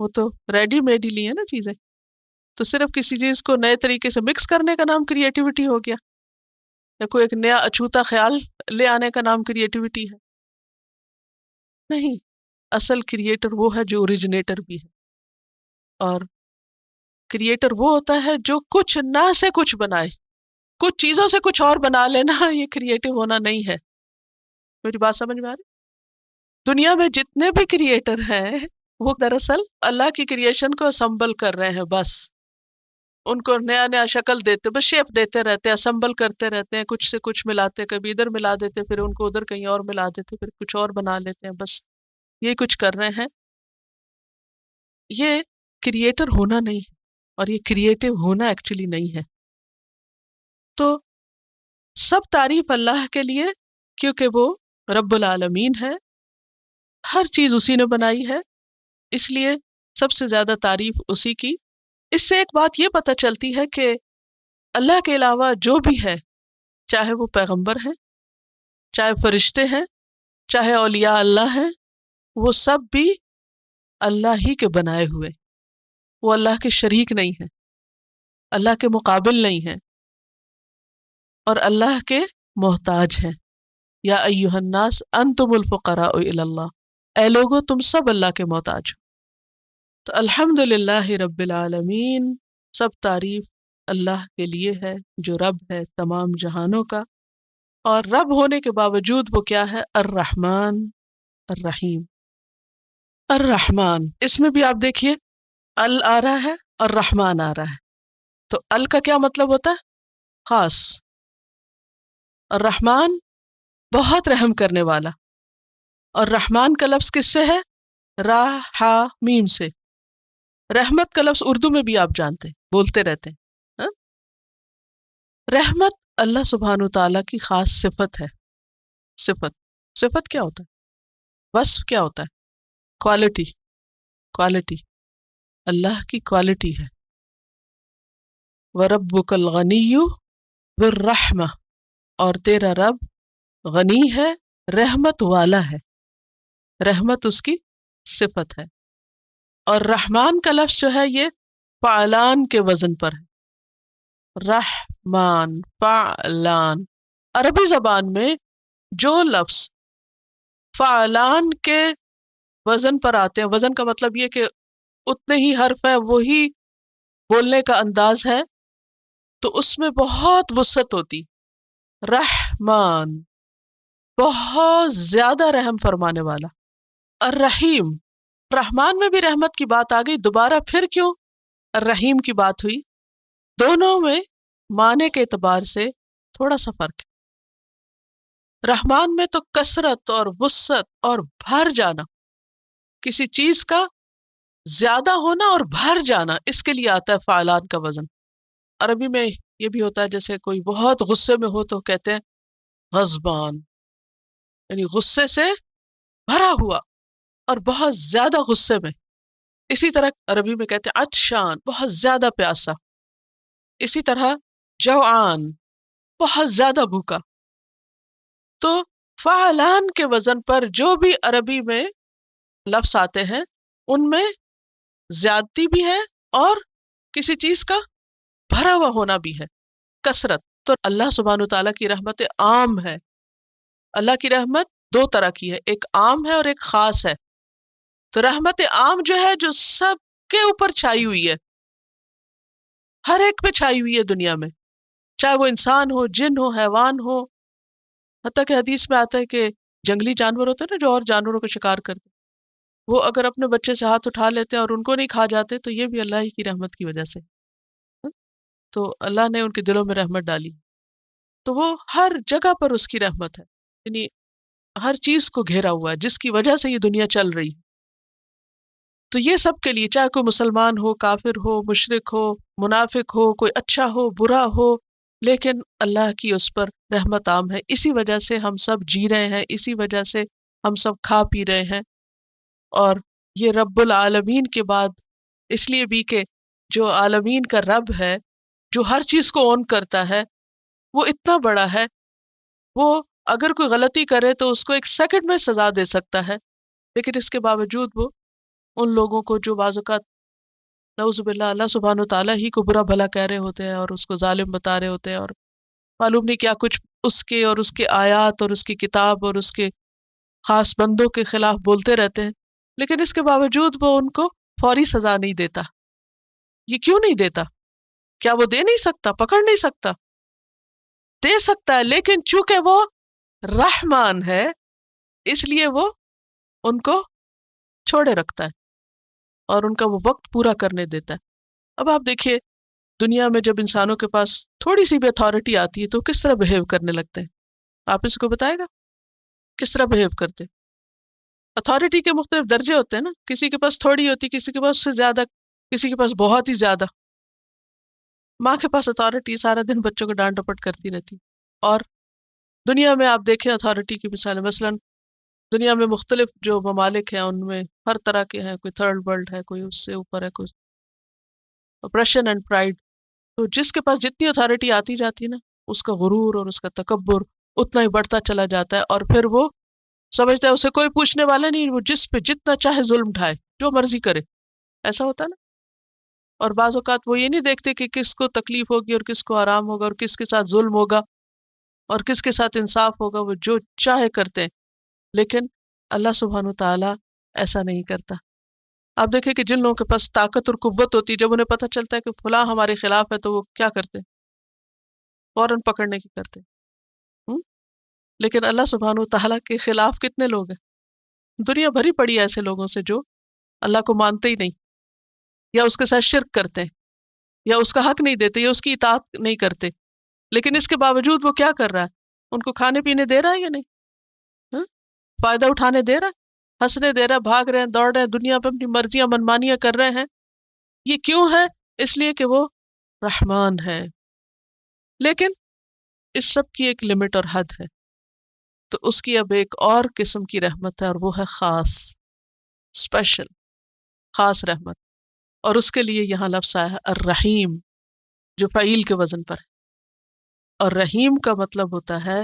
وہ تو ریڈی میڈ ہی لی ہے نا چیزیں. تو صرف کسی چیز کو نئے طریقے سے مکس کرنے کا نام کریٹیوٹی ہو گیا، یا کوئی ایک نیا اچھوتا خیال لے آنے کا نام کریٹیوٹی ہے؟ نہیں. اصل کریٹر وہ ہے جو اوریجنیٹر بھی ہے، اور کریٹر وہ ہوتا ہے جو کچھ نہ سے کچھ بنائے. کچھ چیزوں سے کچھ اور بنا لینا یہ کریٹو ہونا نہیں ہے. میری بات سمجھ میں آ رہی؟ دنیا میں جتنے بھی کریٹر ہیں وہ دراصل اللہ کی کریشن کو اسمبل کر رہے ہیں. بس ان کو نیا نیا شکل دیتے، بس شیپ دیتے رہتے ہیں، اسمبل کرتے رہتے ہیں، کچھ سے کچھ ملاتے، کبھی ادھر ملا دیتے، پھر ان کو ادھر کہیں اور ملا دیتے، پھر کچھ اور بنا لیتے ہیں. بس یہ کچھ کر رہے ہیں. یہ کریٹر ہونا نہیں ہے، اور یہ کریٹو ہونا ایکچولی نہیں ہے. تو سب تعریف اللہ کے لیے، کیونکہ وہ رب العالمین ہے، ہر چیز اسی نے بنائی ہے، اس لیے سب سے زیادہ تعریف اسی کی. اس سے ایک بات یہ پتہ چلتی ہے کہ اللہ کے علاوہ جو بھی ہے، چاہے وہ پیغمبر ہیں، چاہے فرشتے ہیں، چاہے اولیاء اللہ ہیں، وہ سب بھی اللہ ہی کے بنائے ہوئے. وہ اللہ کے شریک نہیں ہیں، اللہ کے مقابل نہیں ہیں، اور اللہ کے محتاج ہیں. یا ایھا الناس انتم الفقراء الی اللہ، اے لوگو تم سب اللہ کے محتاج ہو. تو الحمدللہ رب العالمین، سب تعریف اللہ کے لیے ہے جو رب ہے تمام جہانوں کا. اور رب ہونے کے باوجود وہ کیا ہے؟ الرحمن الرحیم. الرحمن، اس میں بھی آپ دیکھیے ال آ رہا ہے اور رحمان آ رہا ہے. تو ال کا کیا مطلب ہوتا ہے؟ خاص. الرحمن بہت رحم کرنے والا. اور رحمان کا لفظ کس سے ہے؟ را ہا میم سے. رحمت کا لفظ اردو میں بھی آپ جانتے ہیں، بولتے رہتے ہیں. ہاں؟ رحمت اللہ سبحانہ تعالیٰ کی خاص صفت ہے. صفت کیا ہوتا ہے؟ وصف کیا ہوتا ہے؟ کوالٹی اللہ کی کوالٹی ہے. وَرَبُّكَ الْغَنِيُّ ذُو الرَّحْمَةِ، اور تیرا رب غنی ہے، رحمت والا ہے. رحمت اس کی صفت ہے. اور رحمان کا لفظ جو ہے یہ فعلان کے وزن پر ہے. رحمان، فعلان. عربی زبان میں جو لفظ فعلان کے وزن پر آتے ہیں، وزن کا مطلب یہ کہ اتنے ہی حرف ہے، وہی بولنے کا انداز ہے، تو اس میں بہت وسعت ہوتی. رحمان، بہت زیادہ رحم فرمانے والا. الرحیم، رحمان میں بھی رحمت کی بات آ گئی، دوبارہ پھر کیوں الرحیم کی بات ہوئی؟ دونوں میں معنی کے اعتبار سے تھوڑا سا فرق ہے. رحمان میں تو کثرت اور وسعت اور بھر جانا، کسی چیز کا زیادہ ہونا اور بھر جانا، اس کے لیے آتا ہے فعلان کا وزن. عربی میں یہ بھی ہوتا ہے، جیسے کوئی بہت غصے میں ہو تو کہتے ہیں غضبان، یعنی غصے سے بھرا ہوا اور بہت زیادہ غصے میں. اسی طرح عربی میں کہتے ہیں عطشان، بہت زیادہ پیاسا. اسی طرح جوعان، بہت زیادہ بھوکا. تو فعلان کے وزن پر جو بھی عربی میں لفظ آتے ہیں ان میں زیادتی بھی ہے اور کسی چیز کا بھرا ہوا ہونا بھی ہے، کثرت. تو اللہ سبحانہ تعالیٰ کی رحمت عام ہے. اللہ کی رحمت دو طرح کی ہے، ایک عام ہے اور ایک خاص ہے. تو رحمت عام جو ہے، جو سب کے اوپر چھائی ہوئی ہے، ہر ایک پہ چھائی ہوئی ہے دنیا میں، چاہے وہ انسان ہو، جن ہو، حیوان ہو. حتیٰ کہ حدیث میں آتا ہے کہ جنگلی جانور ہوتے ہیں نا جو اور جانوروں کو شکار کرتے، وہ اگر اپنے بچے سے ہاتھ اٹھا لیتے اور ان کو نہیں کھا جاتے تو یہ بھی اللہ ہی کی رحمت کی وجہ سے، تو اللہ نے ان کے دلوں میں رحمت ڈالی، تو وہ ہر جگہ پر اس کی رحمت ہے، یعنی ہر چیز کو گھیرا ہوا ہے جس کی وجہ سے یہ دنیا چل رہی ہے۔ تو یہ سب کے لیے، چاہے کوئی مسلمان ہو، کافر ہو، مشرک ہو، منافق ہو، کوئی اچھا ہو، برا ہو، لیکن اللہ کی اس پر رحمت عام ہے، اسی وجہ سے ہم سب جی رہے ہیں، اسی وجہ سے ہم سب کھا پی رہے ہیں۔ اور یہ رب العالمین کے بعد اس لیے بھی کہ جو عالمین کا رب ہے، جو ہر چیز کو اون کرتا ہے، وہ اتنا بڑا ہے، وہ اگر کوئی غلطی کرے تو اس کو ایک سیکنڈ میں سزا دے سکتا ہے، لیکن اس کے باوجود وہ ان لوگوں کو جو بعض اوقات نعوذ باللہ اللہ سبحانہ و تعالیٰ ہی کو برا بھلا کہہ رہے ہوتے ہیں اور اس کو ظالم بتا رہے ہوتے ہیں اور معلوم نہیں کیا کچھ اس کے اور اس کے آیات اور اس کی کتاب اور اس کے خاص بندوں کے خلاف بولتے رہتے ہیں، لیکن اس کے باوجود وہ ان کو فوری سزا نہیں دیتا۔ یہ کیوں نہیں دیتا؟ کیا وہ دے نہیں سکتا، پکڑ نہیں سکتا؟ دے سکتا ہے، لیکن چونکہ وہ رحمان ہے اس لیے وہ ان کو چھوڑے رکھتا ہے اور ان کا وہ وقت پورا کرنے دیتا ہے۔ اب آپ دیکھیے، دنیا میں جب انسانوں کے پاس تھوڑی سی بھی اتھارٹی آتی ہے تو کس طرح بہیو کرنے لگتے ہیں؟ آپ اس کو بتائے گا کس طرح بہیو کرتے؟ اتھارٹی کے مختلف درجے ہوتے ہیں نا، کسی کے پاس تھوڑی ہوتی، کسی کے پاس اس سے زیادہ، کسی کے پاس بہت ہی زیادہ۔ ماں کے پاس اتھارٹی سارا دن بچوں کو ڈانٹ ڈپٹ کرتی رہتی، اور دنیا میں آپ دیکھیں اتھارٹی کی مثالیں، مثلاً دنیا میں مختلف جو ممالک ہیں ان میں ہر طرح کے ہیں، کوئی تھرڈ ورلڈ ہے، کوئی اس سے اوپر ہے، کوئی اپریشن اینڈ پرائڈ۔ تو جس کے پاس جتنی اتھارٹی آتی جاتی ہے نا، اس کا غرور اور اس کا تکبر اتنا ہی بڑھتا چلا جاتا ہے، اور پھر وہ سمجھتا ہے اسے کوئی پوچھنے والا نہیں، وہ جس پہ جتنا چاہے ظلم ڈھائے، جو مرضی کرے۔ ایسا ہوتا ہے نا؟ اور بعض اوقات وہ یہ نہیں دیکھتے کہ کس کو تکلیف ہوگی اور کس کو آرام ہوگا اور کس کے ساتھ ظلم ہوگا اور کس کے ساتھ انصاف ہوگا، وہ جو چاہے کرتے ہیں۔ لیکن اللہ سبحانہ و تعالیٰ ایسا نہیں کرتا۔ آپ دیکھیں کہ جن لوگوں کے پاس طاقت اور قوت ہوتی ہے، جب انہیں پتہ چلتا ہے کہ فلاں ہمارے خلاف ہے تو وہ کیا کرتے ہیں؟ فوراً پکڑنے کی کرتے ہیں۔ لیکن اللہ سبحانہ و تعالیٰ کے خلاف کتنے لوگ ہیں؟ دنیا بھری پڑی ہے ایسے لوگوں سے جو اللہ کو مانتے ہی نہیں، یا اس کے ساتھ شرک کرتے ہیں، یا اس کا حق نہیں دیتے، یا اس کی اطاعت نہیں کرتے، لیکن اس کے باوجود وہ کیا کر رہا ہے؟ ان کو کھانے پینے دے رہا ہے یا نہیں؟ ہاں؟ فائدہ اٹھانے دے رہا ہے، ہنسنے دے رہا ہے، بھاگ رہے ہیں، دوڑ رہے ہیں، دنیا پہ اپنی مرضیاں منمانیاں کر رہے ہیں۔ یہ کیوں ہے؟ اس لیے کہ وہ رحمان ہے، لیکن اس سب کی ایک لمٹ اور حد ہے۔ تو اس کی اب ایک اور قسم کی رحمت ہے، اور وہ ہے خاص، اسپیشل، خاص رحمت، اور اس کے لیے یہاں لفظ آیا ہے الرحیم، جو فعیل کے وزن پر ہے۔ اور رحیم کا مطلب ہوتا ہے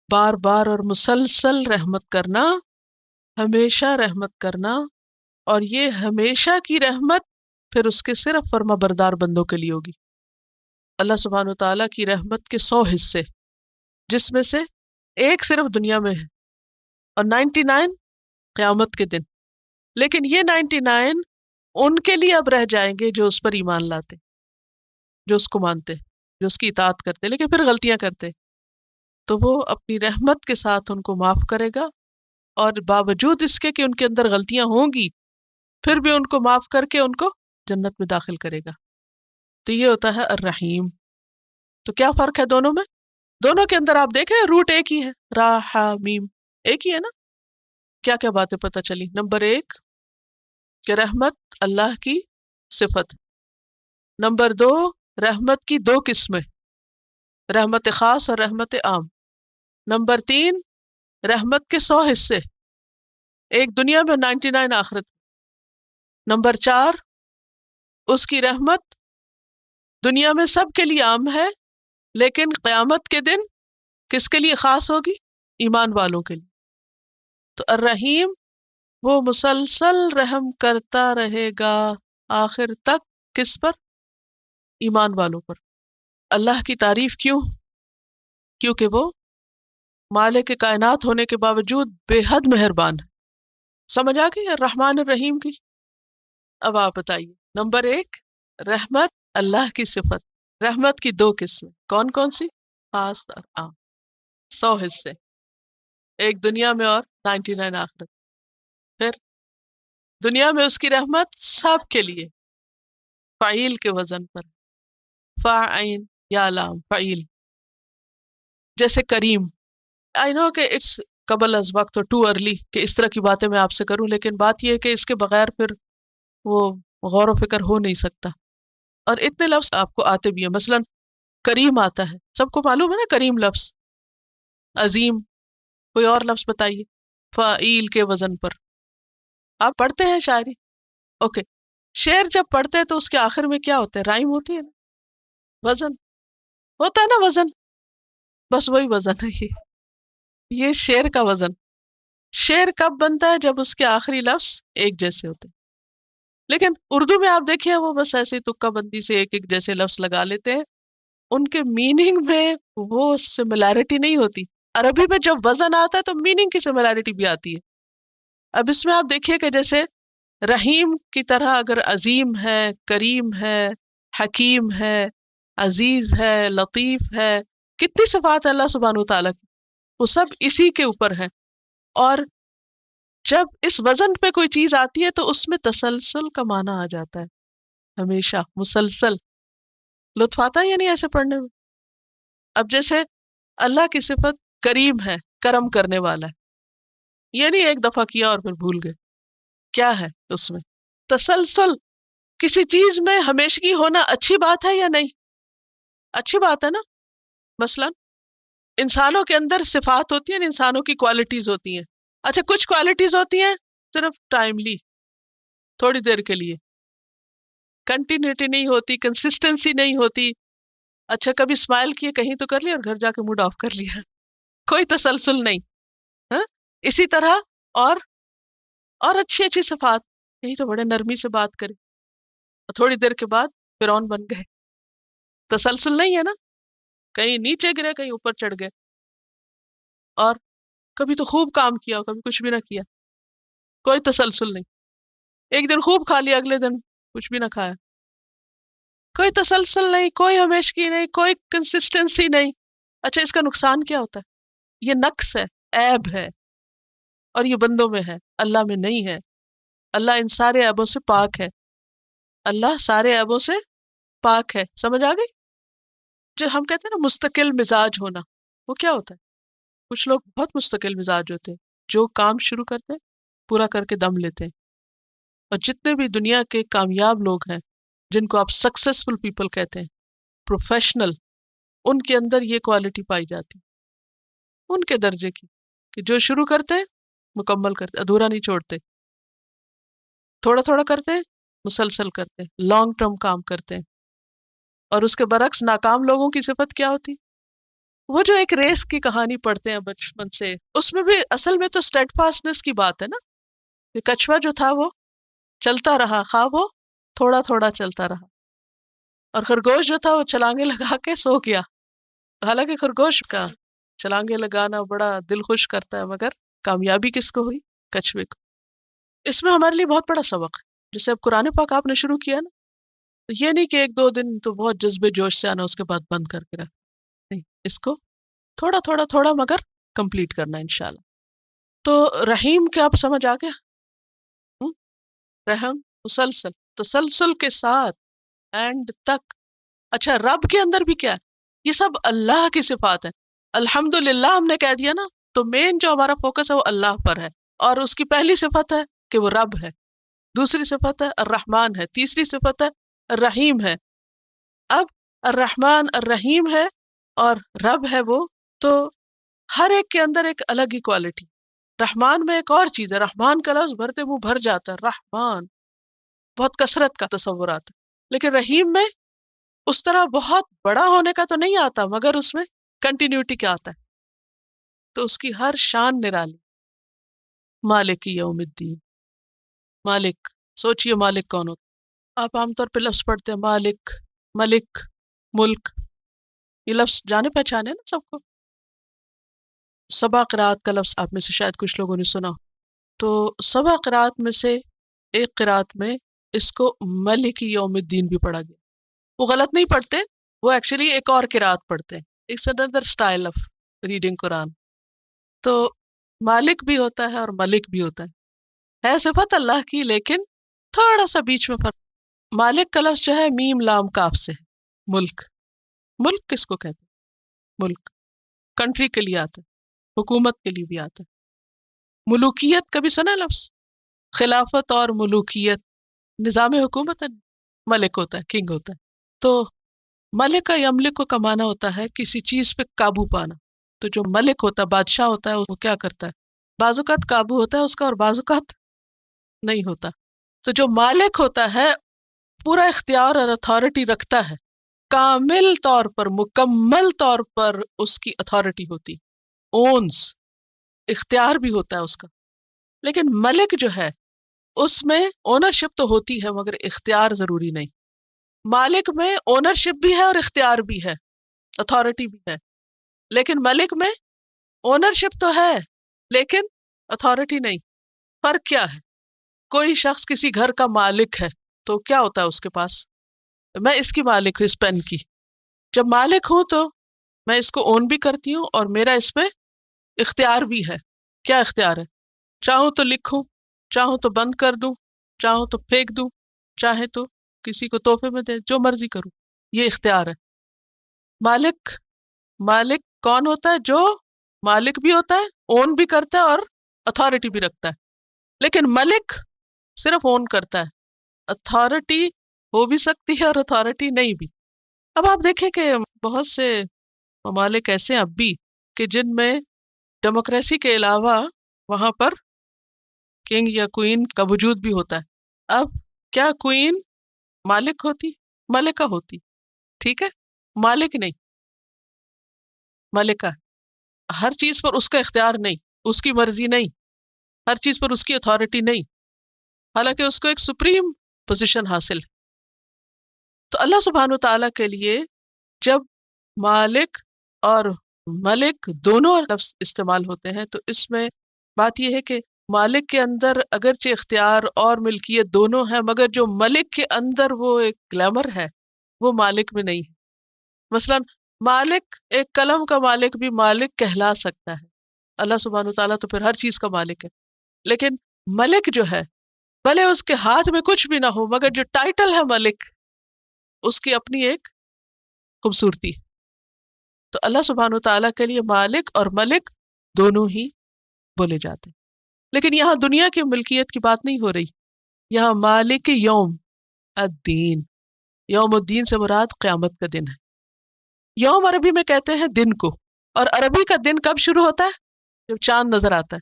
بار بار اور مسلسل رحمت کرنا، ہمیشہ رحمت کرنا، اور یہ ہمیشہ کی رحمت پھر اس کے صرف فرما بردار بندوں کے لیے ہوگی۔ اللہ سبحانہ و تعالیٰ کی رحمت کے 100 حصے، جس میں سے ایک صرف دنیا میں ہے اور 99 قیامت کے دن، لیکن یہ 99 ان کے لیے اب رہ جائیں گے جو اس پر ایمان لاتے، جو اس کو مانتے، جو اس کی اطاعت کرتے، لیکن پھر غلطیاں کرتے، تو وہ اپنی رحمت کے ساتھ ان کو معاف کرے گا، اور باوجود اس کے کہ ان کے اندر غلطیاں ہوں گی پھر بھی ان کو معاف کر کے ان کو جنت میں داخل کرے گا۔ تو یہ ہوتا ہے الرحیم۔ تو کیا فرق ہے دونوں میں؟ دونوں کے اندر آپ دیکھیں روٹ ایک ہی ہے، را ہا میم، ایک ہی ہے نا۔ کیا کیا باتیں پتہ چلی؟ نمبر ایک کہ رحمت اللہ کی صفت۔ نمبر دو، رحمت کی دو قسمیں، رحمت خاص اور رحمت عام۔ نمبر تین، رحمت کے 100 حصے، ایک دنیا میں 99 آخرت۔ نمبر چار، اس کی رحمت دنیا میں سب کے لیے عام ہے، لیکن قیامت کے دن کس کے لیے خاص ہوگی؟ ایمان والوں کے لیے۔ تو الرحیم وہ مسلسل رحم کرتا رہے گا آخر تک، کس پر؟ ایمان والوں پر۔ اللہ کی تعریف کیوں؟ کیونکہ وہ مالک کائنات ہونے کے باوجود بے حد مہربان ہے۔ سمجھ آ گئی الرحمن الرحیم کی؟ اب آپ بتائیے، نمبر ایک، رحمت اللہ کی صفت۔ رحمت کی دو قسمیں، کون کون سی؟ خاص اور عام، 100 حصے، ایک دنیا میں اور 99 آخرت۔ پھر دنیا میں اس کی رحمت سب کے لیے، فعیل کے وزن پر، فاعین یا لام فعیل، جیسے کریم. آئی نو کہ اٹس قبل از وقت اور ٹو ارلی کہ اس طرح کی باتیں میں آپ سے کروں، لیکن بات یہ ہے کہ اس کے بغیر پھر وہ غور و فکر ہو نہیں سکتا. اور اتنے لفظ آپ کو آتے بھی ہیں، مثلا کریم آتا ہے، سب کو معلوم ہے نا کریم لفظ. عظیم، کوئی اور لفظ بتائیے فعیل کے وزن پر. آپ پڑھتے ہیں شاعری؟ اوکے. شعر جب پڑھتے ہیں تو اس کے آخر میں کیا ہوتا ہے؟ رائم ہوتی ہے نا، وزن ہوتا ہے نا، وزن. بس وہی وزن ہے یہ شعر کا وزن. شعر کب بنتا ہے؟ جب اس کے آخری لفظ ایک جیسے ہوتے ہیں. لیکن اردو میں آپ دیکھیے وہ بس ایسے تکہ بندی سے ایک ایک جیسے لفظ لگا لیتے ہیں، ان کے میننگ میں وہ سملیرٹی نہیں ہوتی. عربی میں جب وزن آتا ہے تو میننگ کی سملیرٹی بھی آتی ہے. اب اس میں آپ دیکھیے کہ جیسے رحیم کی طرح اگر عظیم ہے، کریم ہے، حکیم ہے، عزیز ہے، لطیف ہے، کتنی صفات ہے اللہ سبحانہ و تعالیٰ کی، وہ سب اسی کے اوپر ہے. اور جب اس وزن پہ کوئی چیز آتی ہے تو اس میں تسلسل کا معنی آ جاتا ہے، ہمیشہ مسلسل. لطف آتا ہے یا نہیں ایسے پڑھنے میں؟ اب جیسے اللہ کی صفت کریم ہے، کرم کرنے والا ہے، یہ نہیں ایک دفعہ کیا اور پھر بھول گئے. کیا ہے اس میں؟ تسلسل. کسی چیز میں ہمیشگی ہونا اچھی بات ہے یا نہیں؟ اچھی بات ہے نا. مثلا انسانوں کے اندر صفات ہوتی ہیں، انسانوں کی کوالٹیز ہوتی ہیں. اچھا کچھ کوالٹیز ہوتی ہیں صرف ٹائملی، تھوڑی دیر کے لیے، کنٹینیوٹی نہیں ہوتی، کنسسٹنسی نہیں ہوتی. اچھا کبھی اسمائل کیے کہیں تو کر لیا اور گھر جا کے موڈ آف کر لیا، کوئی تسلسل نہیں. ہاں اسی طرح اور اچھی اچھی صفات، یہی تو بڑے نرمی سے بات کرے اور تھوڑی دیر کے بعد فرعون بن گئے. تسلسل نہیں ہے نا، کہیں نیچے گرے کہیں اوپر چڑھ گئے. اور کبھی تو خوب کام کیا کبھی کچھ بھی نہ کیا، کوئی تسلسل نہیں. ایک دن خوب کھا لیا اگلے دن کچھ بھی نہ کھایا، کوئی تسلسل نہیں، کوئی ہمیشگی نہیں، کوئی کنسسٹنسی نہیں. اچھا اس کا نقصان کیا ہوتا ہے؟ یہ نقص ہے، عیب ہے، اور یہ بندوں میں ہے، اللہ میں نہیں ہے. اللہ ان سارے عیبوں سے پاک ہے، اللہ سارے عیبوں سے پاک ہے. سمجھ آ گئی؟ جو ہم کہتے ہیں نا مستقل مزاج ہونا، وہ کیا ہوتا ہے؟ کچھ لوگ بہت مستقل مزاج ہوتے ہیں، جو کام شروع کرتے ہیں پورا کر کے دم لیتے ہیں. اور جتنے بھی دنیا کے کامیاب لوگ ہیں جن کو آپ سکسیسفل پیپل کہتے ہیں، پروفیشنل، ان کے اندر یہ کوالٹی پائی جاتی، ان کے درجے کی، کہ جو شروع کرتے ہیں مکمل کرتے، ادھورا نہیں چھوڑتے، تھوڑا تھوڑا کرتے ہیں، مسلسل کرتے ہیں، لانگ ٹرم کام کرتے ہیں. اور اس کے برعکس ناکام لوگوں کی صفت کیا ہوتی؟ وہ جو ایک ریس کی کہانی پڑھتے ہیں بچپن سے، اس میں بھی اصل میں تو اسٹیڈ فاسٹنس کی بات ہے نا. کہ کچھوا جو تھا وہ چلتا رہا، خواہ وہ تھوڑا تھوڑا چلتا رہا، اور خرگوش جو تھا وہ چھلانگے لگا کے سو گیا. حالانکہ خرگوش کا چھلانگے لگانا بڑا دل خوش کرتا ہے، مگر کامیابی کس کو ہوئی؟ کچھوے کو. اس میں ہمارے لیے بہت بڑا سبق ہے. جیسے اب قرآن پاک آپ نے شروع کیا نا، تو یہ نہیں کہ ایک دو دن تو بہت جذبے جوش سے آنا اس کے بعد بند کر کے رکھ، نہیں، اس کو تھوڑا تھوڑا تھوڑا مگر کمپلیٹ کرنا انشاءاللہ. تو رحیم کیا آپ سمجھ آ گیا؟ ہم؟ رحم مسلسل، تسلسل کے ساتھ، اینڈ تک. اچھا رب کے اندر بھی کیا ہے؟ یہ سب اللہ کی صفات ہیں. الحمدللہ ہم نے کہہ دیا نا، تو مین جو ہمارا فوکس ہے وہ اللہ پر ہے. اور اس کی پہلی صفت ہے کہ وہ رب ہے، دوسری صفت ہے الرحمن ہے، تیسری صفت ہے الرحیم ہے. اب الرحمن الرحیم ہے اور رب ہے وہ، تو ہر ایک کے اندر ایک الگ ہی کوالٹی. رحمان میں ایک اور چیز ہے، رحمان کا لفظ بھرتے منہ بھر جاتا ہے، رحمان بہت کثرت کا تصورات ہے. لیکن رحیم میں اس طرح بہت بڑا ہونے کا تو نہیں آتا، مگر اس میں کنٹینیوٹی کا آتا ہے، تو اس کی ہر شان نرالی. مالک یوم الدین، مالک، سوچئے مالک کون ہوتا؟ آپ عام طور پہ لفظ پڑھتے ہیں مالک، ملک، ملک، یہ لفظ جانے پہچانے نا سب کو. سبا قرات کا لفظ آپ میں سے شاید کچھ لوگوں نے سنا. تو سبا قرات میں سے ایک قرات میں اس کو ملک یوم الدین بھی پڑھا گیا. وہ غلط نہیں پڑھتے، وہ ایکچولی ایک اور قرات پڑھتے ہیں، it's another style of reading Quran. تو مالک بھی ہوتا ہے اور ملک بھی ہوتا ہے. ہے صفت اللہ کی، لیکن تھوڑا سا بیچ میں فرق۔ مالک کا لفظ جو ہے میم لام کاف سے ہے، ملک۔ ملک کس کو کہتے ہیں؟ ملک کنٹری کے لیے آتا ہے، حکومت کے لیے بھی آتا ہے۔ ملوکیت کبھی سنا لفظ؟ خلافت اور ملوکیت نظام حکومت ہے، ملک ہوتا ہے، کنگ ہوتا ہے۔ تو ملک کا یملک کا معنی ہوتا ہے کسی چیز پہ قابو پانا۔ تو جو ملک ہوتا ہے، بادشاہ ہوتا ہے، وہ کیا کرتا ہے؟ بعض اوقات قابو ہوتا ہے اس کا اور بعض اوقات نہیں ہوتا۔ تو جو مالک ہوتا ہے پورا اختیار اور اتھارٹی رکھتا ہے، کامل طور پر، مکمل طور پر اس کی اتھارٹی ہوتی، اونز، اختیار بھی ہوتا ہے اس کا۔ لیکن ملک جو ہے اس میں اونرشپ تو ہوتی ہے مگر اختیار ضروری نہیں۔ مالک میں اونرشپ بھی ہے اور اختیار بھی ہے، اتھارٹی بھی ہے، لیکن ملک میں اونرشپ تو ہے لیکن اتھارٹی نہیں۔ فرق کیا ہے؟ کوئی شخص کسی گھر کا مالک ہے تو کیا ہوتا ہے اس کے پاس؟ میں اس کی مالک ہوں، اس پین کی۔ جب مالک ہوں تو میں اس کو اون بھی کرتی ہوں اور میرا اس پہ اختیار بھی ہے۔ کیا اختیار ہے؟ چاہوں تو لکھوں، چاہوں تو بند کر دوں، چاہوں تو پھینک دوں، چاہے تو کسی کو تحفے میں دے، جو مرضی کروں، یہ اختیار ہے۔ مالک، مالک کون ہوتا ہے؟ جو مالک بھی ہوتا ہے، اون بھی کرتا ہے اور اتھارٹی بھی رکھتا ہے۔ لیکن ملک صرف اون کرتا ہے، اتھارٹی ہو بھی سکتی ہے اور اتھارٹی نہیں بھی۔ اب آپ دیکھیں کہ بہت سے ممالک ایسے ہیں اب بھی کہ جن میں ڈیموکریسی کے علاوہ وہاں پر کنگ یا کوئین کا وجود بھی ہوتا ہے۔ اب کیا کوئین مالک ہوتی؟ ملکہ ہوتی، ٹھیک ہے، مالک نہیں، ملکہ۔ ہر چیز پر اس کا اختیار نہیں، اس کی مرضی نہیں، ہر چیز پر اس کی اتھارٹی نہیں، حالانکہ اس کو ایک سپریم پوزیشن حاصل ہے۔ تو اللہ سبحانہ وتعالیٰ کے لیے جب مالک اور ملک دونوں لفظ استعمال ہوتے ہیں تو اس میں بات یہ ہے کہ مالک کے اندر اگرچہ اختیار اور ملکیت دونوں ہیں، مگر جو ملک کے اندر وہ ایک گلیمر ہے وہ مالک میں نہیں ہے۔ مثلا مالک، ایک قلم کا مالک بھی مالک کہلا سکتا ہے، اللہ سبحانہ وتعالیٰ تو پھر ہر چیز کا مالک ہے۔ لیکن ملک جو ہے، بھلے اس کے ہاتھ میں کچھ بھی نہ ہو مگر جو ٹائٹل ہے ملک، اس کی اپنی ایک خوبصورتی ہے۔ تو اللہ سبحانہ وتعالیٰ کے لیے مالک اور ملک دونوں ہی بولے جاتے ہیں۔ لیکن یہاں دنیا کی ملکیت کی بات نہیں ہو رہی، یہاں مالک یوم الدین، یوم الدین سے مراد قیامت کا دن ہے۔ یوم عربی میں کہتے ہیں دن کو، اور عربی کا دن کب شروع ہوتا ہے؟ جب چاند نظر آتا ہے،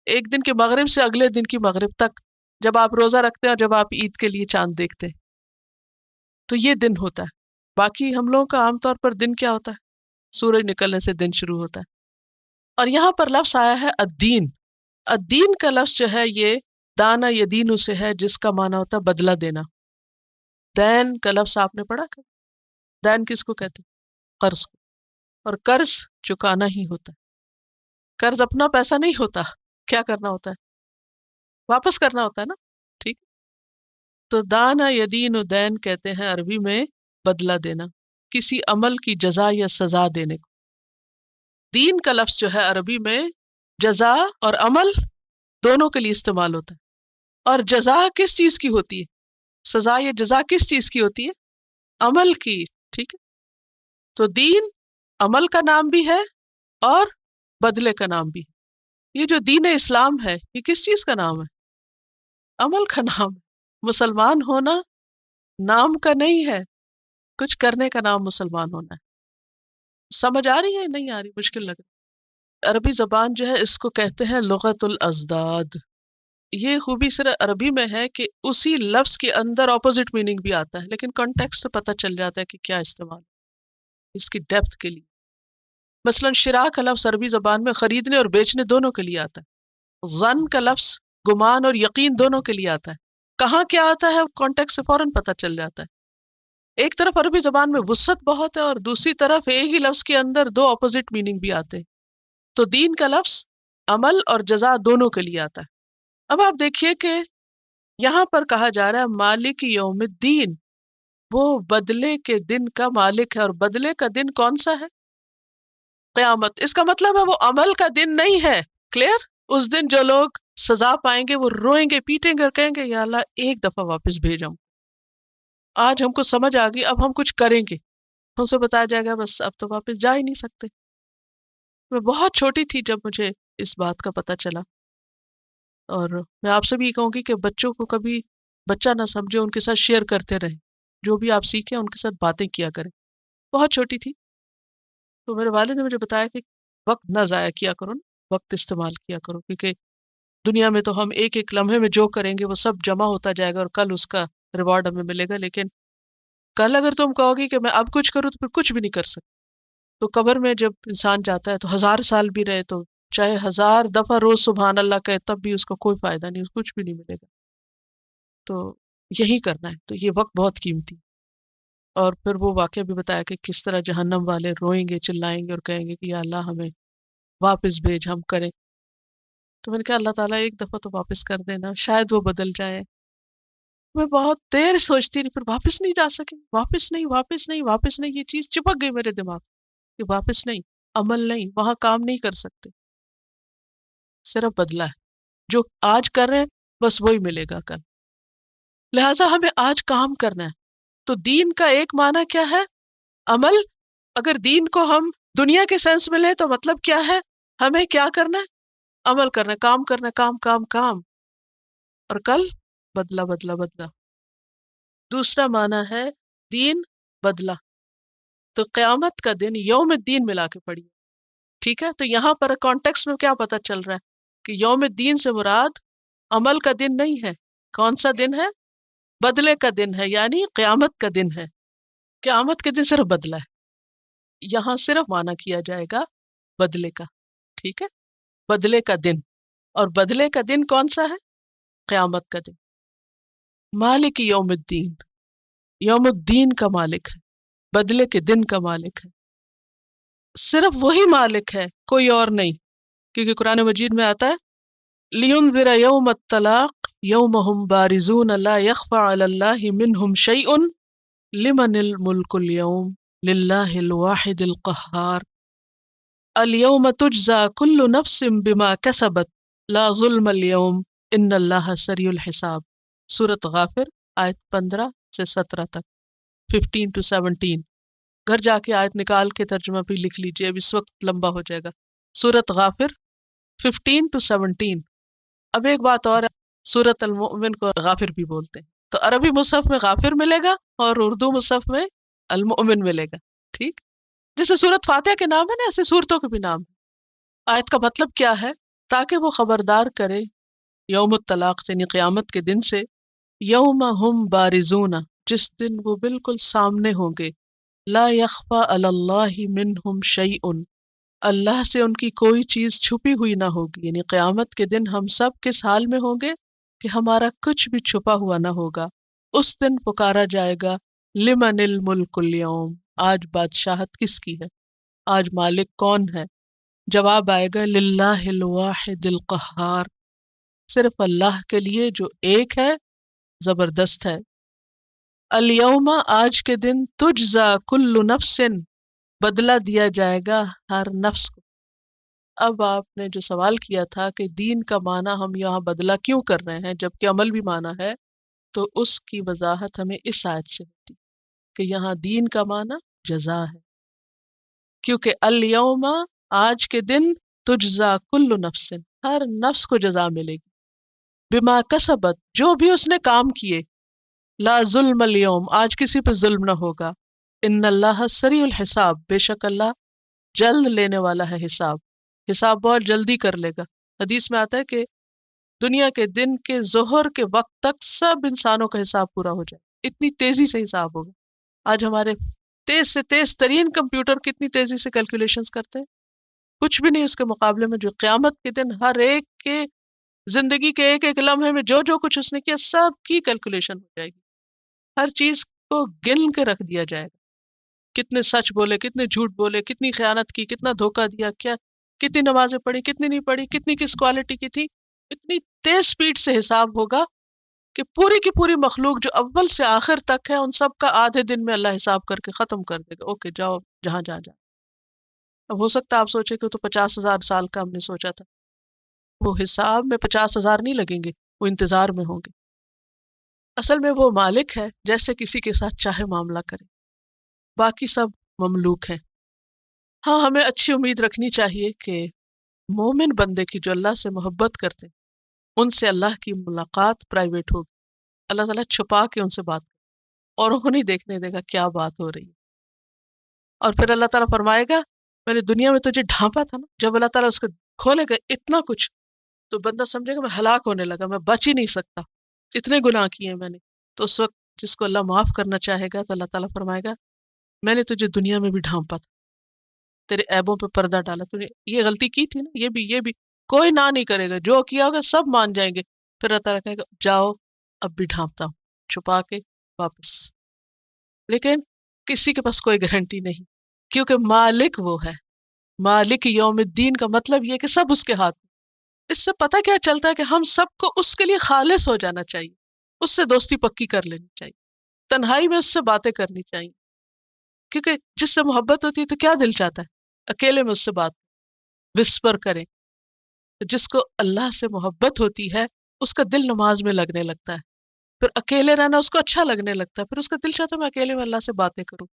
ایک دن کے مغرب سے اگلے دن کی مغرب تک، جب آپ روزہ رکھتے ہیں اور جب آپ عید کے لیے چاند دیکھتے ہیں، تو یہ دن ہوتا ہے۔ باقی ہم لوگوں کا عام طور پر دن کیا ہوتا ہے؟ سورج نکلنے سے دن شروع ہوتا ہے۔ اور یہاں پر لفظ آیا ہے الدین۔ الدین کا لفظ جو ہے یہ دانا یدین سے ہے، جس کا معنی ہوتا ہے بدلہ دینا۔ دین کا لفظ آپ نے پڑھا؟ دین کس کو کہتے ہیں؟ قرض کو، اور قرض چکانا ہی ہوتا ہے۔ قرض اپنا پیسہ نہیں ہوتا، کیا کرنا ہوتا ہے؟ واپس کرنا ہوتا ہے نا، ٹھیک۔ تو دانا یدین دین کہتے ہیں عربی میں بدلہ دینا، کسی عمل کی جزا یا سزا دینے کو۔ دین کا لفظ جو ہے عربی میں جزا اور عمل دونوں کے لیے استعمال ہوتا ہے۔ اور جزا کس چیز کی ہوتی ہے؟ سزا یا جزا کس چیز کی ہوتی ہے؟ عمل کی، ٹھیک ہے۔ تو دین عمل کا نام بھی ہے اور بدلے کا نام بھی ہے۔ یہ جو دین اسلام ہے یہ کس چیز کا نام ہے؟ عمل کا نام ہے۔ مسلمان ہونا نام کا نہیں ہے، کچھ کرنے کا نام مسلمان ہونا ہے۔ سمجھ آ رہی ہے؟ نہیں آ رہی؟ مشکل لگ رہی؟ عربی زبان جو ہے اس کو کہتے ہیں لغت الازداد۔ یہ خوبی صرف عربی میں ہے کہ اسی لفظ کے اندر اپوزٹ میننگ بھی آتا ہے، لیکن کانٹیکسٹ سے پتہ چل جاتا ہے کہ کیا استعمال اس کی ڈیپتھ کے لیے۔ مثلا شراء کا لفظ عربی زبان میں خریدنے اور بیچنے دونوں کے لیے آتا ہے۔ ظن کا لفظ گمان اور یقین دونوں کے لیے آتا ہے۔ کہاں کیا آتا ہے کانٹیکسٹ سے فوراً پتہ چل جاتا ہے۔ ایک طرف عربی زبان میں وسعت بہت ہے اور دوسری طرف ایک ہی لفظ کے اندر دو اپوزٹ میننگ بھی آتے ہیں۔ تو دین کا لفظ عمل اور جزا دونوں کے لیے آتا ہے۔ اب آپ دیکھیے کہ یہاں پر کہا جا رہا ہے مالک یوم الدین، وہ بدلے کے دن کا مالک ہے، اور بدلے کا دن کون سا ہے؟ قیامت۔ اس کا مطلب ہے وہ عمل کا دن نہیں ہے، کلیئر؟ اس دن جو لوگ سزا پائیں گے وہ روئیں گے پیٹیں گے اور کہیں گے یا اللہ ایک دفعہ واپس بھیج ہم، آج ہم کو سمجھ آ گئی اب ہم کچھ کریں گے، ہم سے بتایا جائے گا بس اب تو واپس جا ہی نہیں سکتے۔ میں بہت چھوٹی تھی جب مجھے اس بات کا پتہ چلا، اور میں آپ سے بھی یہ کہوں گی کہ بچوں کو کبھی بچہ نہ سمجھے، ان کے ساتھ شیئر کرتے رہیں، جو بھی آپ سیکھیں ان کے ساتھ باتیں کیا کریں۔ بہت چھوٹی تھی تو میرے والد نے مجھے بتایا کہ وقت نہ ضائع کیا کرو نا، وقت استعمال کیا کرو، کیونکہ دنیا میں تو ہم ایک ایک لمحے میں جو کریں گے وہ سب جمع ہوتا جائے گا اور کل اس کا ریوارڈ ہمیں ملے گا، لیکن کل اگر تم کہو گی کہ میں اب کچھ کروں تو پھر کچھ بھی نہیں کر سکتے۔ تو قبر میں جب انسان جاتا ہے تو 1000 سال بھی رہے تو چاہے 1000 دفعہ روز سبحان اللہ کہے تب بھی اس کو کوئی فائدہ نہیں، کچھ بھی نہیں ملے گا۔ تو یہی کرنا ہے، تو یہ وقت بہت قیمتی۔ اور پھر وہ واقعہ بھی بتایا کہ کس طرح جہنم والے روئیں گے چلائیں گے اور کہیں گے کہ یا اللہ ہمیں واپس بھیج، ہم کریں۔ تو میں نے کہا اللہ تعالیٰ ایک دفعہ تو واپس کر دینا، شاید وہ بدل جائے۔ میں بہت دیر سوچتی رہی، پھر واپس نہیں جا سکے، واپس نہیں، واپس نہیں، واپس نہیں، یہ چیز چپک گئی میرے دماغ کہ واپس نہیں، عمل نہیں، وہاں کام نہیں کر سکتے، صرف بدلہ ہے، جو آج کر رہے ہیں بس وہی ملے گا کل۔ لہٰذا ہمیں آج کام کرنا ہے۔ تو دین کا ایک معنی کیا ہے؟ عمل۔ اگر دین کو ہم دنیا کے سینس میں لیں تو مطلب کیا ہے؟ ہمیں کیا کرنا ہے؟ عمل کرنا ہے، کام کرنا ہے، کام کام کام، اور کل بدلہ بدلہ بدلہ۔ دوسرا معنی ہے دین بدلہ، تو قیامت کا دن یوم الدین ملا کے پڑھیے، ٹھیک ہے؟ تو یہاں پر کانٹیکس میں کیا پتہ چل رہا ہے کہ یوم الدین سے مراد عمل کا دن نہیں ہے۔ کون سا دن ہے؟ بدلے کا دن ہے، یعنی قیامت کا دن ہے۔ قیامت کے دن صرف بدلہ ہے، یہاں صرف معنی کیا جائے گا بدلے کا، ٹھیک ہے؟ بدلے کا دن، اور بدلے کا دن کون سا ہے؟ قیامت کا دن۔ مالک یوم الدین، یوم الدین کا مالک ہے، بدلے کے دن کا مالک ہے، صرف وہی مالک ہے، کوئی اور نہیں، کیونکہ قرآن مجید میں آتا ہے لِيُنذِرَ يَوْمَ الطَّلَاقِ يَوْمَ هُمْ بَارِزُونَ لَا يَخْفَى عَلَى اللَّهِ مِنْهُمْ شَيْءٌ لِمَنِ الْمُلْكُ الْيَوْمِ لِلَّهِ الْوَاحِدِ الْقَهَّارِ الْيَوْمَ تُجْزَى كُلُّ نَفْسٍ بِمَا كَسَبَتْ لَا ظُلْمَ الْيَوْمِ إِنَّ اللَّهَ سَرِيعُ الْحِسَابِ۔ سورۃ غافر آیت 15 سے 17 تک، 15 to 17۔ گھر جا کے آیت نکال کے ترجمہ بھی لکھ لیجئے، اب اس وقت لمبا ہو جائے گا۔ سورۃ غافر 15 to 17۔ اب ایک بات اور ہے، سورۃ المؤمن کو غافر بھی بولتے ہیں، تو عربی مصحف میں غافر ملے گا اور اردو مصحف میں المؤمن ملے گا، ٹھیک؟ جیسے سورۃ فاتحہ کے نام ہے نا، ایسے سورتوں کے بھی نام ہے۔ آیت کا مطلب کیا ہے؟ تاکہ وہ خبردار کرے یوم الطلاق یعنی قیامت کے دن سے، یوم ہم بارزون، جس دن وہ بالکل سامنے ہوں گے، لا یخفی علی اللہ منہم شیء، اللہ سے ان کی کوئی چیز چھپی ہوئی نہ ہوگی، یعنی قیامت کے دن ہم سب کس حال میں ہوں گے کہ ہمارا کچھ بھی چھپا ہوا نہ ہوگا۔ اس دن پکارا جائے گا لمن الملک اليوم، آج بادشاہت کس کی ہے، آج مالک کون ہے؟ جواب آئے گا للہ الواحد القہار، صرف اللہ کے لیے جو ایک ہے، زبردست ہے۔ الیوم، آج کے دن، تجزا کل نفس، بدلہ دیا جائے گا ہر نفس کو۔ اب آپ نے جو سوال کیا تھا کہ دین کا معنی ہم یہاں بدلہ کیوں کر رہے ہیں جبکہ عمل بھی معنی ہے، تو اس کی وضاحت ہمیں اس آیت سے ہوتی کہ یہاں دین کا معنی جزا ہے، کیونکہ الیوم، آج کے دن، تجزا کل نفس، ہر نفس کو جزا ملے گی، بما کسبت، جو بھی اس نے کام کیے، لا ظلم اليوم، آج کسی پہ ظلم نہ ہوگا، ان اللہ سریع الحساب، بے شک اللہ جلد لینے والا ہے حساب، حساب بہت جلدی کر لے گا۔ حدیث میں آتا ہے کہ دنیا کے دن کے ظہر کے وقت تک سب انسانوں کا حساب پورا ہو جائے، اتنی تیزی سے حساب ہوگا۔ آج ہمارے تیز سے تیز ترین کمپیوٹر کتنی تیزی سے کیلکولیشنز کرتے ہیں، کچھ بھی نہیں اس کے مقابلے میں جو قیامت کے دن ہر ایک کے زندگی کے ایک ایک لمحے میں جو جو کچھ اس نے کیا سب کی کیلکولیشن ہو جائے گی، ہر چیز کو گن کے رکھ دیا جائے گا، کتنے سچ بولے، کتنے جھوٹ بولے، کتنی خیانت کی، کتنا دھوکہ دیا، کیا کتنی نمازیں پڑھی، کتنی نہیں پڑھی، کتنی کس کوالٹی کی تھی، اتنی تیز سپیڈ سے حساب ہوگا کہ پوری کی پوری مخلوق جو اول سے آخر تک ہے ان سب کا آدھے دن میں اللہ حساب کر کے ختم کر دے گا، اوکے جاؤ جہاں جا۔ اب ہو سکتا ہے آپ سوچے کہ تو 50,000 سال کا ہم نے سوچا تھا، وہ حساب میں 50,000 نہیں لگیں گے، وہ انتظار میں ہوں گے۔ اصل میں وہ مالک ہے، جیسے کسی کے ساتھ چاہے معاملہ کرے، باقی سب مملوک ہیں۔ ہاں ہمیں اچھی امید رکھنی چاہیے کہ مومن بندے کی جو اللہ سے محبت کرتے ہیں ان سے اللہ کی ملاقات پرائیویٹ ہوگی، اللہ تعالیٰ چھپا کے ان سے بات کرے اور انہیں نہیں دیکھنے دے گا کیا بات ہو رہی ہے۔ اور پھر اللہ تعالیٰ فرمائے گا میں نے دنیا میں تجھے ڈھانپا تھا نا، جب اللہ تعالیٰ اس کو کھولے گا اتنا کچھ تو بندہ سمجھے گا میں ہلاک ہونے لگا، میں بچ ہی نہیں سکتا، اتنے گناہ کیے ہیں میں نے۔ تو اس وقت جس کو اللہ معاف کرنا چاہے گا تو اللہ تعالیٰ فرمائے گا میں نے تجھے دنیا میں بھی ڈھانپا تھا، تیرے عیبوں پہ پردہ ڈالا، تجھے یہ غلطی کی تھی نا، یہ بھی کوئی نہ نہیں کرے گا، جو کیا ہوگا سب مان جائیں گے۔ پھر اللہ تعالیٰ کہے گا جاؤ اب بھی ڈھانپتا ہوں، چھپا کے واپس۔ لیکن کسی کے پاس کوئی گارنٹی نہیں، کیونکہ مالک وہ ہے۔ مالک یوم الدین کا مطلب یہ کہ سب اس کے ہاتھ میں۔ اس سے پتہ کیا چلتا ہے کہ ہم سب کو اس کے لیے خالص ہو جانا چاہیے، اس سے دوستی پکی کر لینی چاہیے، تنہائی میں اس سے باتیں کرنی چاہیے، کیونکہ جس سے محبت ہوتی ہے تو کیا دل چاہتا ہے اکیلے میں اس سے بات وسپر کریں۔ جس کو اللہ سے محبت ہوتی ہے اس کا دل نماز میں لگنے لگتا ہے، پھر اکیلے رہنا اس کو اچھا لگنے لگتا ہے، پھر اس کا دل چاہتا ہے میں اکیلے میں اللہ سے باتیں کروں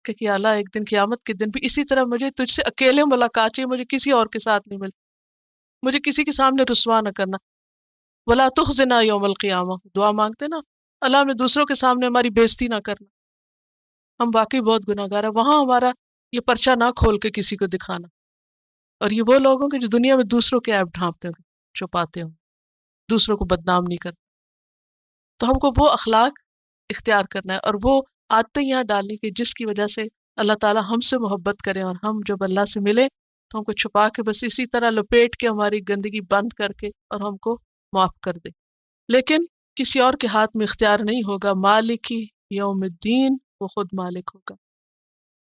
کہ یا اللہ ایک دن قیامت کے دن بھی اسی طرح مجھے تجھ سے اکیلے ملاقات چاہیے، مجھے کسی اور کے ساتھ نہیں مل، مجھے کسی کے سامنے رسوا نہ کرنا۔ ولا تخزنا یوم القیامہ، دعا مانگتے نا اللہ میں دوسروں کے سامنے ہماری بےزتی نہ کرنا، ہم واقعی بہت گناہ گار ہیں، وہاں ہمارا یہ پرچہ نہ کھول کے کسی کو دکھانا۔ اور یہ وہ لوگ ہوں گے جو دنیا میں دوسروں کے عیب ڈھانپتے ہوں گے، چھپاتے ہوں، دوسروں کو بدنام نہیں کرتے۔ تو ہم کو وہ اخلاق اختیار کرنا ہے اور وہ عادتیں یہاں ڈالنی کہ جس کی وجہ سے اللہ تعالیٰ ہم سے محبت کریں، اور ہم جب اللہ سے ملے تو ہم کو چھپا کے بس اسی طرح لپیٹ کے ہماری گندگی بند کر کے اور ہم کو معاف کر دے۔ لیکن کسی اور کے ہاتھ میں اختیار نہیں ہوگا، مالک ہی یوم الدین، وہ خود مالک ہوگا۔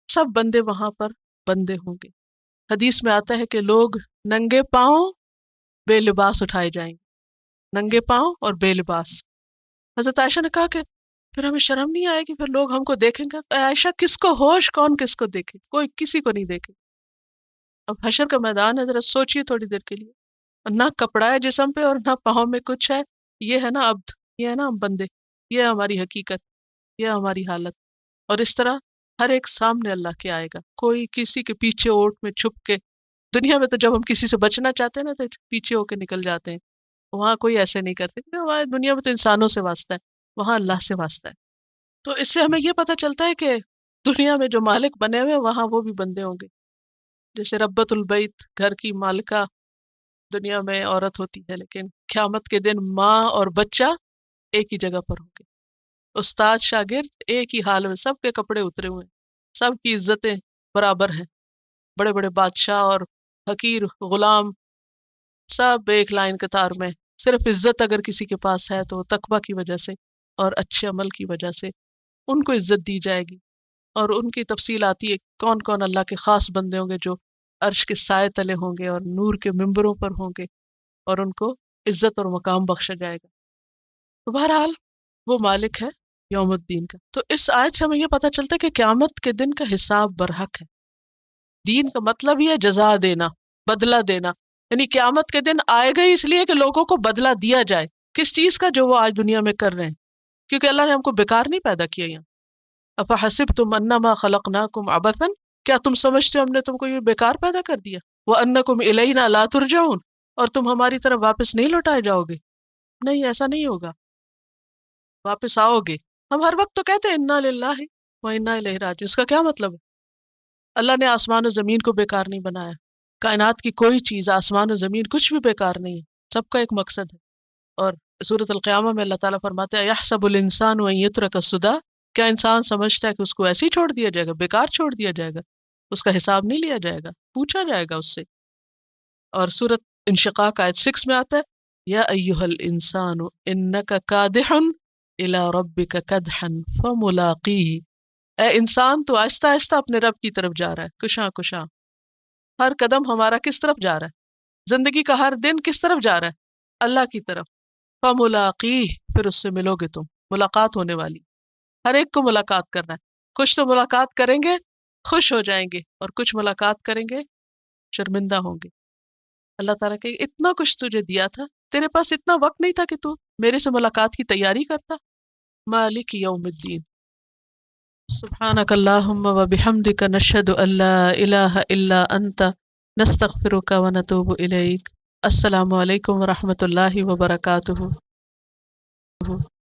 سب بندے وہاں پر بندے ہوں گے۔ حدیث میں آتا ہے کہ لوگ ننگے پاؤں بے لباس اٹھائے جائیں گے، ننگے پاؤں اور بے لباس۔ حضرت عائشہ نے کہا کہ پھر ہمیں شرم نہیں آئے گی، پھر لوگ ہم کو دیکھیں گے؟ اے عائشہ کس کو ہوش، کون کس کو دیکھے؟ کوئی کسی کو نہیں دیکھے۔ اب حشر کا میدان ہے، ذرا سوچئے تھوڑی دیر کے لیے، اور نہ کپڑا ہے جسم پہ اور نہ پاؤں میں کچھ ہے، یہ ہے نا عبد، یہ ہے نا ہم بندے، یہ ہے ہماری حقیقت، یہ ہے ہماری حالت۔ اور اس طرح ہر ایک سامنے اللہ کے آئے گا، کوئی کسی کے پیچھے اوٹ میں چھپ کے۔ دنیا میں تو جب ہم کسی سے بچنا چاہتے ہیں نا تو پیچھے ہو کے نکل جاتے ہیں، وہاں کوئی ایسے نہیں کرتے، کیونکہ ہمارے دنیا میں تو انسانوں سے واسطہ ہے، وہاں اللہ سے واسطہ ہے۔ تو اس سے ہمیں یہ پتہ چلتا ہے کہ دنیا میں جو مالک بنے ہوئے وہاں وہ بھی بندے ہوں گے۔ جیسے ربۃ البیت، گھر کی مالکہ دنیا میں عورت ہوتی ہے، لیکن قیامت کے دن ماں اور بچہ ایک ہی جگہ پر ہوں گے، استاد شاگرد ایک ہی حال میں، سب کے کپڑے اترے ہوئے ہیں، سب کی عزتیں برابر ہیں، بڑے بڑے بادشاہ اور حقیر غلام سب ایک لائن قطار میں۔ صرف عزت اگر کسی کے پاس ہے تو وہ تقوی کی وجہ سے اور اچھے عمل کی وجہ سے ان کو عزت دی جائے گی۔ اور ان کی تفصیل آتی ہے کون کون اللہ کے خاص بندے ہوں گے جو عرش کے سائے تلے ہوں گے اور نور کے ممبروں پر ہوں گے، اور ان کو عزت اور مقام بخشا جائے گا۔ تو بہرحال وہ مالک ہے یوم الدین کا۔ تو اس آیت سے ہمیں یہ پتہ چلتا ہے کہ قیامت کے دن کا حساب برحق ہے۔ دین کا مطلب ہی ہے جزا دینا، بدلہ دینا، یعنی قیامت کے دن آئے گا اس لیے کہ لوگوں کو بدلہ دیا جائے کس چیز کا، جو وہ آج دنیا میں کر رہے ہیں، کیونکہ اللہ نے ہم کو بیکار نہیں پیدا کیا یہاں۔ افحسبتم انما خلقناکم عبثا، کیا تم سمجھتے ہو ہم نے تم کو یہ بیکار پیدا کر دیا؟ وانکم الینا لا ترجعون، اور تم ہماری طرف واپس نہیں لوٹائے جاؤ گے؟ نہیں، ایسا نہیں ہوگا، واپس آؤ گے۔ ہم ہر وقت تو کہتے ہیں انا للہ و انا الیہ راجعون، اس کا کیا مطلب ہے؟ اللہ نے آسمان و زمین کو بیکار نہیں بنایا، کائنات کی کوئی چیز، آسمان و زمین کچھ بھی بیکار نہیں ہے، سب کا ایک مقصد ہے۔ اور سورۃ القیامہ میں اللہ تعالیٰ فرماتے ہیں یحسب الانسان ان یترک سدی، کیا انسان سمجھتا ہے کہ اس کو ایسے ہی چھوڑ دیا جائے گا، بیکار چھوڑ دیا جائے گا، اس کا حساب نہیں لیا جائے گا، پوچھا جائے گا اس سے۔ اور سورۃ انشقاق آیت 6 میں آتا ہے یا ایھا الانسان انک کادح الی ربک کدحا فملاقیہ، اے انسان تو آہستہ آہستہ اپنے رب کی طرف جا رہا ہے، کشاں کشاں، ہر قدم ہمارا کس طرف جا رہا ہے، زندگی کا ہر دن کس طرف جا رہا ہے، اللہ کی طرف۔ فملاقیہ، پھر اس سے ملو گے تم، ملاقات ہونے والی، ہر ایک کو ملاقات کرنا ہے۔ کچھ تو ملاقات کریں گے خوش ہو جائیں گے، اور کچھ ملاقات کریں گے شرمندہ ہوں گے۔ اللہ تعالیٰ کہ اتنا کچھ تجھے دیا تھا، تیرے پاس اتنا وقت نہیں تھا کہ تو میرے سے ملاقات کی تیاری کرتا. مالک یوم الدین. سبحانک اللہم و بحمدک نشہد ان لا الہ الا انت نستغفرک و نتوب الیک. السلام علیکم ورحمۃ اللہ وبرکاتہ.